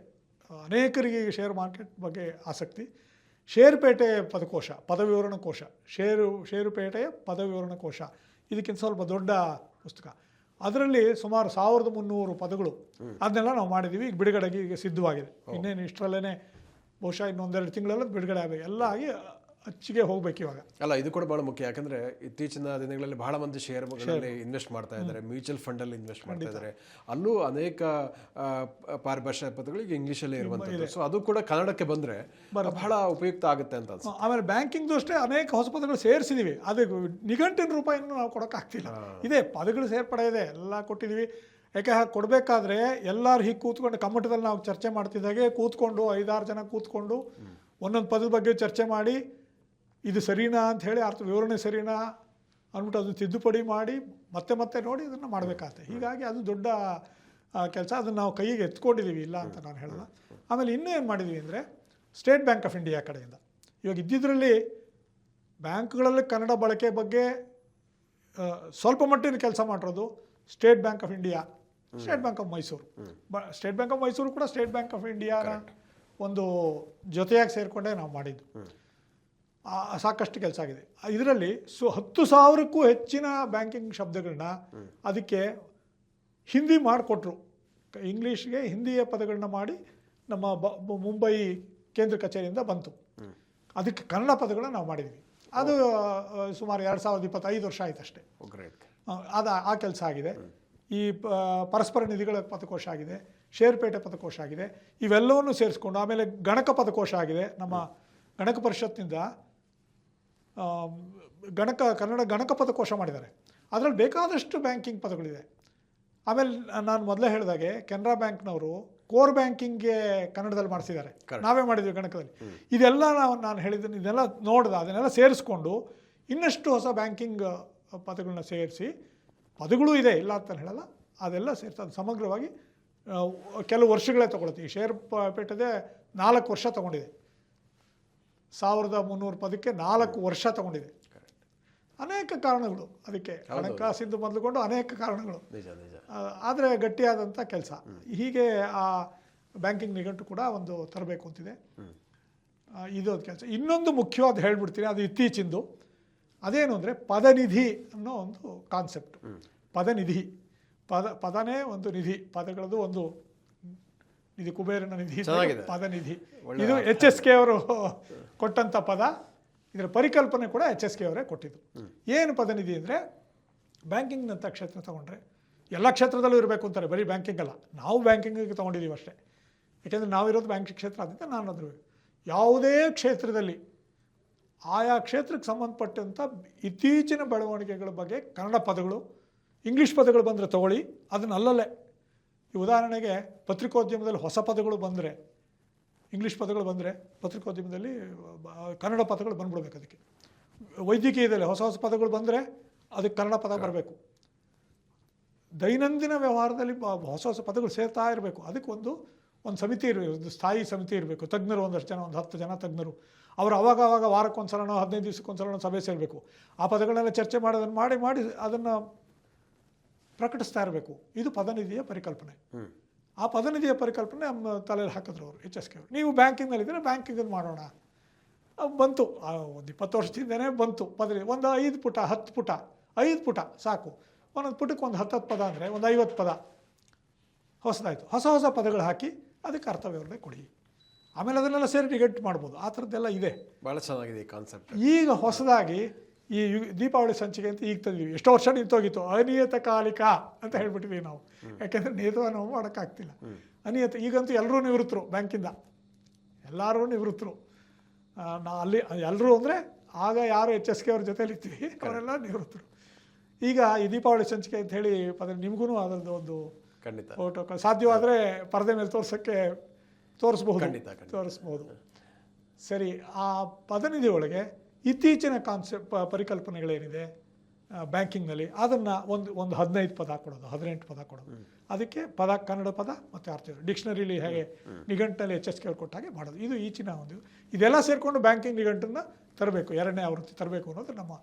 ಅನೇಕರಿಗೆ ಶೇರ್ ಮಾರ್ಕೆಟ್ ಬಗ್ಗೆ ಆಸಕ್ತಿ. ಷೇರುಪೇಟೆ ಪದಕೋಶ, ಪದವಿವರಣ ಕೋಶ, ಷೇರುಪೇಟೆಯ ಪದವಿವರಣ ಕೋಶ, ಇದಕ್ಕಿಂತ ಸ್ವಲ್ಪ ದೊಡ್ಡ ಪುಸ್ತಕ. ಅದರಲ್ಲಿ ಸುಮಾರು 1300 ಪದಗಳು, ಅದನ್ನೆಲ್ಲ ನಾವು ಮಾಡಿದ್ದೀವಿ. ಈಗ ಬಿಡುಗಡೆಗೆ ಈಗ ಸಿದ್ಧವಾಗಿದೆ. ಇನ್ನೇನು ಇಷ್ಟರಲ್ಲೇ ಬಹುಶಃ ಇನ್ನೊಂದೆರಡು ತಿಂಗಳಲ್ಲಿ ಬಿಡುಗಡೆ ಆಗಬೇಕು. ಎಲ್ಲ ಆಗಿ ಅಚ್ಚಿಗೆ ಹೋಗ್ಬೇಕು ಇವಾಗ. ಅಲ್ಲ, ಇದು ಕೂಡ ಬಹಳ ಮುಖ್ಯ. ಯಾಕಂದ್ರೆ ಇತ್ತೀಚಿನ ದಿನಗಳಲ್ಲಿ ಬಹಳ ಮಂದಿ ಶೇರ್ಗಳಲ್ಲಿ ಇನ್ವೆಸ್ಟ್ ಮಾಡ್ತಾ ಇದ್ದಾರೆ, ಮ್ಯೂಚುವಲ್ ಫಂಡ್ ಅಲ್ಲಿ ಇನ್ವೆಸ್ಟ್ ಮಾಡ್ತಾ ಇದ್ದಾರೆ. ಅಲ್ಲೂ ಅನೇಕ ಪಾರಿಭಾಷಾ ಪದಗಳಿಗೆ ಇಂಗ್ಲಿಷಲ್ಲೇ ಇರುವಂಥದ್ದು. ಸೊ ಅದು ಕೂಡ ಕನ್ನಡಕ್ಕೆ ಬಂದ್ರೆ ಬಹಳ ಉಪಯುಕ್ತ ಆಗುತ್ತೆ ಅಂತ ಅನ್ಸುತ್ತೆ. ಆಮೇಲೆ ಬ್ಯಾಂಕಿಂಗ್ದು ಅಷ್ಟೇ ಅನೇಕ ಹೊಸ ಪದಗಳು ಸೇರಿಸಿದೀವಿ. ಅದು ನಿಘಂಟಿನ ರೂಪಾಯಿನೂ ನಾವು ಕೊಡೋಕ್ಕಾಗ್ತಿಲ್ಲ. ಇದೆ ಪದಗಳು ಸೇರ್ಪಡೆ ಇದೆ, ಎಲ್ಲ ಕೊಟ್ಟಿದ್ದೀವಿ. ಯಾಕೆ ಹಾಗೆ ಕೊಡಬೇಕಾದ್ರೆ ಎಲ್ಲರೂ ಹೀಗೆ ಕೂತ್ಕೊಂಡು ಕಮ್ಮಟದಲ್ಲಿ ನಾವು ಚರ್ಚೆ ಮಾಡ್ತಿದ್ದಾಗೆ ಕೂತ್ಕೊಂಡು 5-6 ಜನ ಕೂತ್ಕೊಂಡು ಒಂದೊಂದು ಪದದ ಬಗ್ಗೆ ಚರ್ಚೆ ಮಾಡಿ, ಇದು ಸರಿನಾ ಅಂತ ಹೇಳಿ ಅರ್ಥ ವಿವರಣೆ ಸರಿನಾ ಅಂದ್ಬಿಟ್ಟು ಅದು ತಿದ್ದುಪಡಿ ಮಾಡಿ ಮತ್ತೆ ನೋಡಿ ಅದನ್ನು ಮಾಡಬೇಕಾಗುತ್ತೆ. ಹೀಗಾಗಿ ಅದು ದೊಡ್ಡ ಕೆಲಸ. ಅದನ್ನು ನಾವು ಕೈಗೆ ಎತ್ಕೊಂಡಿದ್ದೀವಿ, ಇಲ್ಲ ಅಂತ ನಾನು ಹೇಳಲ್ಲ. ಆಮೇಲೆ ಇನ್ನೂ ಏನು ಮಾಡಿದ್ದೀವಿ ಅಂದರೆ, ಸ್ಟೇಟ್ ಬ್ಯಾಂಕ್ ಆಫ್ ಇಂಡಿಯಾ ಕಡೆಯಿಂದ ಇವಾಗ ಇದ್ದಿದ್ರಲ್ಲಿ ಬ್ಯಾಂಕ್ಗಳಲ್ಲಿ ಕನ್ನಡ ಬಳಕೆ ಬಗ್ಗೆ ಸ್ವಲ್ಪ ಮಟ್ಟಿನ ಕೆಲಸ ಮಾಡಿರೋದು state bank of India, state bank of Mysuru. State bank of Mysuru ಕೂಡ ಸ್ಟೇಟ್ ಬ್ಯಾಂಕ್ ಆಫ್ ಇಂಡಿಯಾನ ಒಂದು ಜೊತೆಯಾಗಿ ಸೇರಿಕೊಂಡೇ ನಾವು ಮಾಡಿದ್ದು. ಸಾಕಷ್ಟು ಕೆಲಸ ಆಗಿದೆ ಇದರಲ್ಲಿ. 10,000ಕ್ಕೂ ಹೆಚ್ಚಿನ ಬ್ಯಾಂಕಿಂಗ್ ಶಬ್ದಗಳನ್ನ ಅದಕ್ಕೆ ಹಿಂದಿ ಮಾಡಿಕೊಟ್ರು. ಇಂಗ್ಲೀಷ್ಗೆ ಹಿಂದಿಯ ಪದಗಳನ್ನ ಮಾಡಿ ನಮ್ಮ ಮುಂಬೈ ಕೇಂದ್ರ ಕಚೇರಿಯಿಂದ ಬಂತು. ಅದಕ್ಕೆ ಕನ್ನಡ ಪದಗಳನ್ನ ನಾವು ಮಾಡಿದ್ವಿ. ಅದು ಸುಮಾರು 2025 ವರ್ಷ ಆಯ್ತು ಅಷ್ಟೇ. ಆ ಕೆಲಸ ಆಗಿದೆ. ಈ ಪರಸ್ಪರ ನಿಧಿಗಳ ಪದಕೋಶ ಆಗಿದೆ, ಷೇರುಪೇಟೆ ಪದಕೋಶ ಆಗಿದೆ. ಇವೆಲ್ಲವನ್ನು ಸೇರಿಸ್ಕೊಂಡು ಆಮೇಲೆ ಗಣಕ ಪದಕೋಶ ಆಗಿದೆ. ನಮ್ಮ ಗಣಕ ಪರಿಷತ್ನಿಂದ ಕನ್ನಡ ಗಣಕ ಪದಕೋಶ ಮಾಡಿದ್ದಾರೆ. ಅದರಲ್ಲಿ ಬೇಕಾದಷ್ಟು ಬ್ಯಾಂಕಿಂಗ್ ಪದಗಳಿದೆ. ಆಮೇಲೆ ನಾನು ಮೊದಲೇ ಹೇಳಿದಾಗೆ ಕೆನರಾ ಬ್ಯಾಂಕ್ನವರು ಕೋರ್ ಬ್ಯಾಂಕಿಂಗ್ಗೆ ಕನ್ನಡದಲ್ಲಿ ಮಾಡಿಸಿದ್ದಾರೆ, ನಾವೇ ಮಾಡಿದ್ವಿ ಗಣಕದಲ್ಲಿ. ಇದೆಲ್ಲ ನಾನು ಹೇಳಿದ್ದೀನಿ, ಇದೆಲ್ಲ ನೋಡ್ದೆ, ಅದನ್ನೆಲ್ಲ ಸೇರಿಸ್ಕೊಂಡು ಇನ್ನಷ್ಟು ಹೊಸ ಬ್ಯಾಂಕಿಂಗ್ ಪದಗಳನ್ನ ಸೇರಿಸಿ, ಪದಗಳು ಇದೆ ಇಲ್ಲ ಅಂತ ಹೇಳಲ್ಲ, ಅದೆಲ್ಲ ಸೇರಿಸಿ ಅದು ಸಮಗ್ರವಾಗಿ ಕೆಲವು ವರ್ಷಗಳೇ ತೊಗೊಳುತ್ತೆ. ಈ ಷೇರುಪೇಟೆದೇ 4 ವರ್ಷ ತೊಗೊಂಡಿದೆ. 1300 ಪದಕ್ಕೆ 4 ವರ್ಷ ತೊಗೊಂಡಿದೆ. ಅನೇಕ ಕಾರಣಗಳು ಅದಕ್ಕೆ, ಹಣಕಾಸಿಂದು ಮೊದಲುಕೊಂಡು ಅನೇಕ ಕಾರಣಗಳು. ಆದರೆ ಗಟ್ಟಿಯಾದಂಥ ಕೆಲಸ. ಹೀಗೆ ಆ ಬ್ಯಾಂಕಿಂಗ್ ನಿಘಂಟು ಕೂಡ ಒಂದು ತರಬೇಕು ಅಂತಿದೆ. ಇದು ಕೆಲಸ. ಇನ್ನೊಂದು ಮುಖ್ಯವಾದ ಹೇಳ್ಬಿಡ್ತೀನಿ, ಅದು ಇತ್ತೀಚಿಂದು. ಅದೇನು ಅಂದರೆ ಪದನಿಧಿ ಅನ್ನೋ ಒಂದು ಕಾನ್ಸೆಪ್ಟ್. ಪದನಿಧಿ, ಪದನೇ ಒಂದು ನಿಧಿ, ಪದಗಳದ್ದು ಒಂದು ನಿಧಿ, ಕುಬೇರನ ನಿಧಿ, ಪದನಿಧಿ. ಇದು HSK ಅವರು ಕೊಟ್ಟಂಥ ಪದ. ಇದರ ಪರಿಕಲ್ಪನೆ ಕೂಡ HSK ಅವರೇ ಕೊಟ್ಟಿದ್ದು. ಏನು ಪದನಿಧಿ ಅಂದರೆ, ಬ್ಯಾಂಕಿಂಗ್ನಂಥ ಕ್ಷೇತ್ರ ತೊಗೊಂಡ್ರೆ ಎಲ್ಲ ಕ್ಷೇತ್ರದಲ್ಲೂ ಇರಬೇಕು ಅಂತಾರೆ, ಬರೀ ಬ್ಯಾಂಕಿಂಗ್ ಅಲ್ಲ. ನಾವು ಬ್ಯಾಂಕಿಂಗಿಗೆ ತೊಗೊಂಡಿದ್ದೀವಿ ಅಷ್ಟೇ. ಯಾಕೆಂದರೆ ನಾವಿರೋದು ಬ್ಯಾಂಕಿಂಗ್ ಕ್ಷೇತ್ರ ಆದ್ದರಿಂದ ನಾನು ಅದ್ರ ಯಾವುದೇ ಕ್ಷೇತ್ರದಲ್ಲಿ ಆಯಾ ಕ್ಷೇತ್ರಕ್ಕೆ ಸಂಬಂಧಪಟ್ಟಂಥ ಇತ್ತೀಚಿನ ಬೆಳವಣಿಗೆಗಳ ಬಗ್ಗೆ ಕನ್ನಡ ಪದಗಳು, ಇಂಗ್ಲೀಷ್ ಪದಗಳು ಬಂದರೆ ತಗೊಳ್ಳಿ, ಅದನ್ನು ಅಲ್ಲಲ್ಲೇ. ಈ ಉದಾಹರಣೆಗೆ ಪತ್ರಿಕೋದ್ಯಮದಲ್ಲಿ ಹೊಸ ಪದಗಳು ಬಂದರೆ, ಇಂಗ್ಲೀಷ್ ಪದಗಳು ಬಂದರೆ ಪತ್ರಿಕೋದ್ಯಮದಲ್ಲಿ ಕನ್ನಡ ಪದಗಳು ಬಂದ್ಬಿಡ್ಬೇಕು. ಅದಕ್ಕೆ ವೈದ್ಯಕೀಯದಲ್ಲಿ ಹೊಸ ಪದಗಳು ಬಂದರೆ ಅದಕ್ಕೆ ಕನ್ನಡ ಪದ ಬರಬೇಕು. ದೈನಂದಿನ ವ್ಯವಹಾರದಲ್ಲಿ ಹೊಸ ಪದಗಳು ಸೇರ್ತಾ ಇರಬೇಕು. ಅದಕ್ಕೆ ಒಂದು ಸಮಿತಿ ಇರಬೇಕು, ಒಂದು ಸ್ಥಾಯಿ ಸಮಿತಿ ಇರಬೇಕು. ತಜ್ಞರು ಒಂದಷ್ಟು ಜನ, ಒಂದು 10 ಜನ ತಜ್ಞರು. ಅವರು ಅವಾಗ ವಾರಕ್ಕೊಂದ್ಸಲನೋ 15 ದಿವಸಕ್ಕೊಂದ್ಸಲನೋ ಸಭೆ ಸೇರಬೇಕು. ಆ ಪದಗಳನ್ನೆಲ್ಲ ಚರ್ಚೆ ಮಾಡೋದನ್ನು ಮಾಡಿ ಅದನ್ನು ಪ್ರಕಟಿಸ್ತಾ ಇರಬೇಕು. ಇದು ಪದನಿಧಿಯ ಪರಿಕಲ್ಪನೆ. ಆ ಪದನಿಧಿಯ ಪರಿಕಲ್ಪನೆ ನಮ್ಮ ತಲೆಯಲ್ಲಿ ಹಾಕಿದ್ರು ಅವರು HSK ಅವರು. ನೀವು ಬ್ಯಾಂಕಿಂಗ್ನಲ್ಲಿದ್ದರೆ ಬ್ಯಾಂಕಿಂಗನ್ನು ಮಾಡೋಣ ಬಂತು. ಒಂದು 20 ವರ್ಷದಿಂದನೇ ಬಂತು ಪದವಿ. ಒಂದು 5 ಪುಟ 10 ಪುಟ 5 ಪುಟ ಸಾಕು. ಒಂದೊಂದು ಪುಟಕ್ಕೆ ಒಂದು 10 ಪದ ಅಂದರೆ ಒಂದು 50 ಪದ ಹೊಸದಾಯಿತು. ಹೊಸ ಪದಗಳು ಹಾಕಿ ಅದಕ್ಕೆ ಅರ್ಥ ವಿವರಣೆ ಕೊಡಿ. ಆಮೇಲೆ ಅದನ್ನೆಲ್ಲ ಸೇರಿ ಡಿಗೇಟ್ ಮಾಡ್ಬೋದು. ಆ ಥರದ್ದೆಲ್ಲ ಇದೆ. ಭಾಳ ಚೆನ್ನಾಗಿದೆ ಈ ಕಾನ್ಸೆಪ್ಟ್. ಈಗ ಹೊಸದಾಗಿ ಈ ದೀಪಾವಳಿ ಸಂಚಿಕೆ ಅಂತ ಈಗ ತಂದಿದ್ದೀವಿ. ಎಷ್ಟೋ ವರ್ಷ ನಿಂತೋಗಿತ್ತು. ಅನಿಯತಕಾಲಿಕ ಅಂತ ಹೇಳ್ಬಿಟ್ಟಿದ್ದೀವಿ ನಾವು. ಯಾಕೆಂದರೆ ನೇತವ ನಾವು ಮಾಡೋಕ್ಕಾಗ್ತಿಲ್ಲ. ಅನಿಯತ ಈಗಂತೂ ಎಲ್ಲರೂ ನಿವೃತ್ತರು ಬ್ಯಾಂಕಿಂದ, ಎಲ್ಲರೂ ನಿವೃತ್ತರು. ಅಲ್ಲಿ ಎಲ್ಲರೂ ಅಂದರೆ ಆಗ ಯಾರು HSK ಅವ್ರ ಜೊತೆಲಿ ಇರ್ತೀವಿ ಅವರೆಲ್ಲ ನಿವೃತ್ತರು. ಈಗ ಈ ದೀಪಾವಳಿ ಸಂಚಿಕೆ ಅಂತ ಹೇಳಿ ನಿಮಗೂ ಅದರದ್ದು ಒಂದು ಖಂಡಿತ ಫೋಟೋ ಸಾಧ್ಯವಾದರೆ ಪರದೆ ಮೇಲೆ ತೋರಿಸ್ಬಹುದು. ಸರಿ, ಆ ಪದನಿಧಿ ಒಳಗೆ ಇತ್ತೀಚಿನ ಪರಿಕಲ್ಪನೆಗಳೇನಿದೆ ಬ್ಯಾಂಕಿಂಗ್ನಲ್ಲಿ ಅದನ್ನು ಒಂದು 15 ಪದ ಕೊಡೋದು, 18 ಪದ ಕೊಡೋದು. ಅದಕ್ಕೆ ಕನ್ನಡ ಪದ ಮತ್ತು ಅರ್ಥ ಡಿಕ್ಷನರಿಲಿ ಹೇಗೆ ನಿಘಂಟಲ್ಲಿ HSK ಅವ್ರು ಕೊಟ್ಟ ಹಾಗೆ ಮಾಡೋದು. ಇದು ಈಚಿನ ಇದೆಲ್ಲ ಸೇರಿಕೊಂಡು ಬ್ಯಾಂಕಿಂಗ್ ನಿಘಂಟನ್ನು ತರಬೇಕು, 2ನೇ ಆವೃತ್ತಿ ತರಬೇಕು ಅನ್ನೋದು ನಮ್ಮ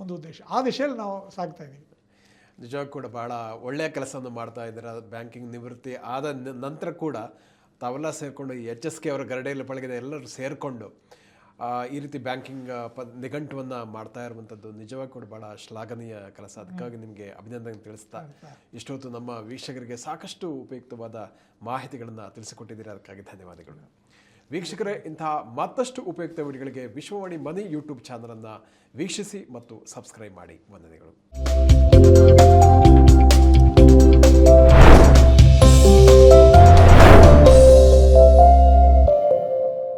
ಒಂದು ಉದ್ದೇಶ. ಆ ದಿಶೆಯಲ್ಲಿ ನಾವು ಸಾಗ್ತಾ ಇದ್ದೀವಿ. ನಿಜವಾಗಿ ಕೂಡ ಭಾಳ ಒಳ್ಳೆಯ ಕೆಲಸವನ್ನು ಮಾಡ್ತಾ ಇದ್ದಾರೆ. ಬ್ಯಾಂಕಿಂಗ್ ನಿವೃತ್ತಿ ಆದ ನಂತರ ಕೂಡ ತಾವೆಲ್ಲ ಸೇರಿಕೊಂಡು ಈ HSK ಅವರ ಗರಡೆಯಲ್ಲಿ ಪಳಗಿದ ಎಲ್ಲರೂ ಸೇರಿಕೊಂಡು ಈ ರೀತಿ ಬ್ಯಾಂಕಿಂಗ್ ನಿಘಂಟುವನ್ನು ಮಾಡ್ತಾ ಇರುವಂಥದ್ದು ನಿಜವಾಗಿ ಕೂಡ ಭಾಳ ಶ್ಲಾಘನೀಯ ಕೆಲಸ. ಅದಕ್ಕಾಗಿ ನಿಮಗೆ ಅಭಿನಂದನೆ ತಿಳಿಸ್ತಾ ಇಷ್ಟೊತ್ತು ನಮ್ಮ ವೀಕ್ಷಕರಿಗೆ ಸಾಕಷ್ಟು ಉಪಯುಕ್ತವಾದ ಮಾಹಿತಿಗಳನ್ನು ತಿಳಿಸಿಕೊಟ್ಟಿದ್ದೀರಿ. ಅದಕ್ಕಾಗಿ ಧನ್ಯವಾದಗಳು. ವೀಕ್ಷಕರೇ, ಇಂತಹ ಮತ್ತಷ್ಟು ಉಪಯುಕ್ತ ವಿಡಿಯೋಗಳಿಗೆ ವಿಶ್ವವಾಣಿ ಮನಿ ಯೂಟ್ಯೂಬ್ ಚಾನಲನ್ನು ವೀಕ್ಷಿಸಿ ಮತ್ತು ಸಬ್ಸ್ಕ್ರೈಬ್ ಮಾಡಿ. ವಂದನೆಗಳು.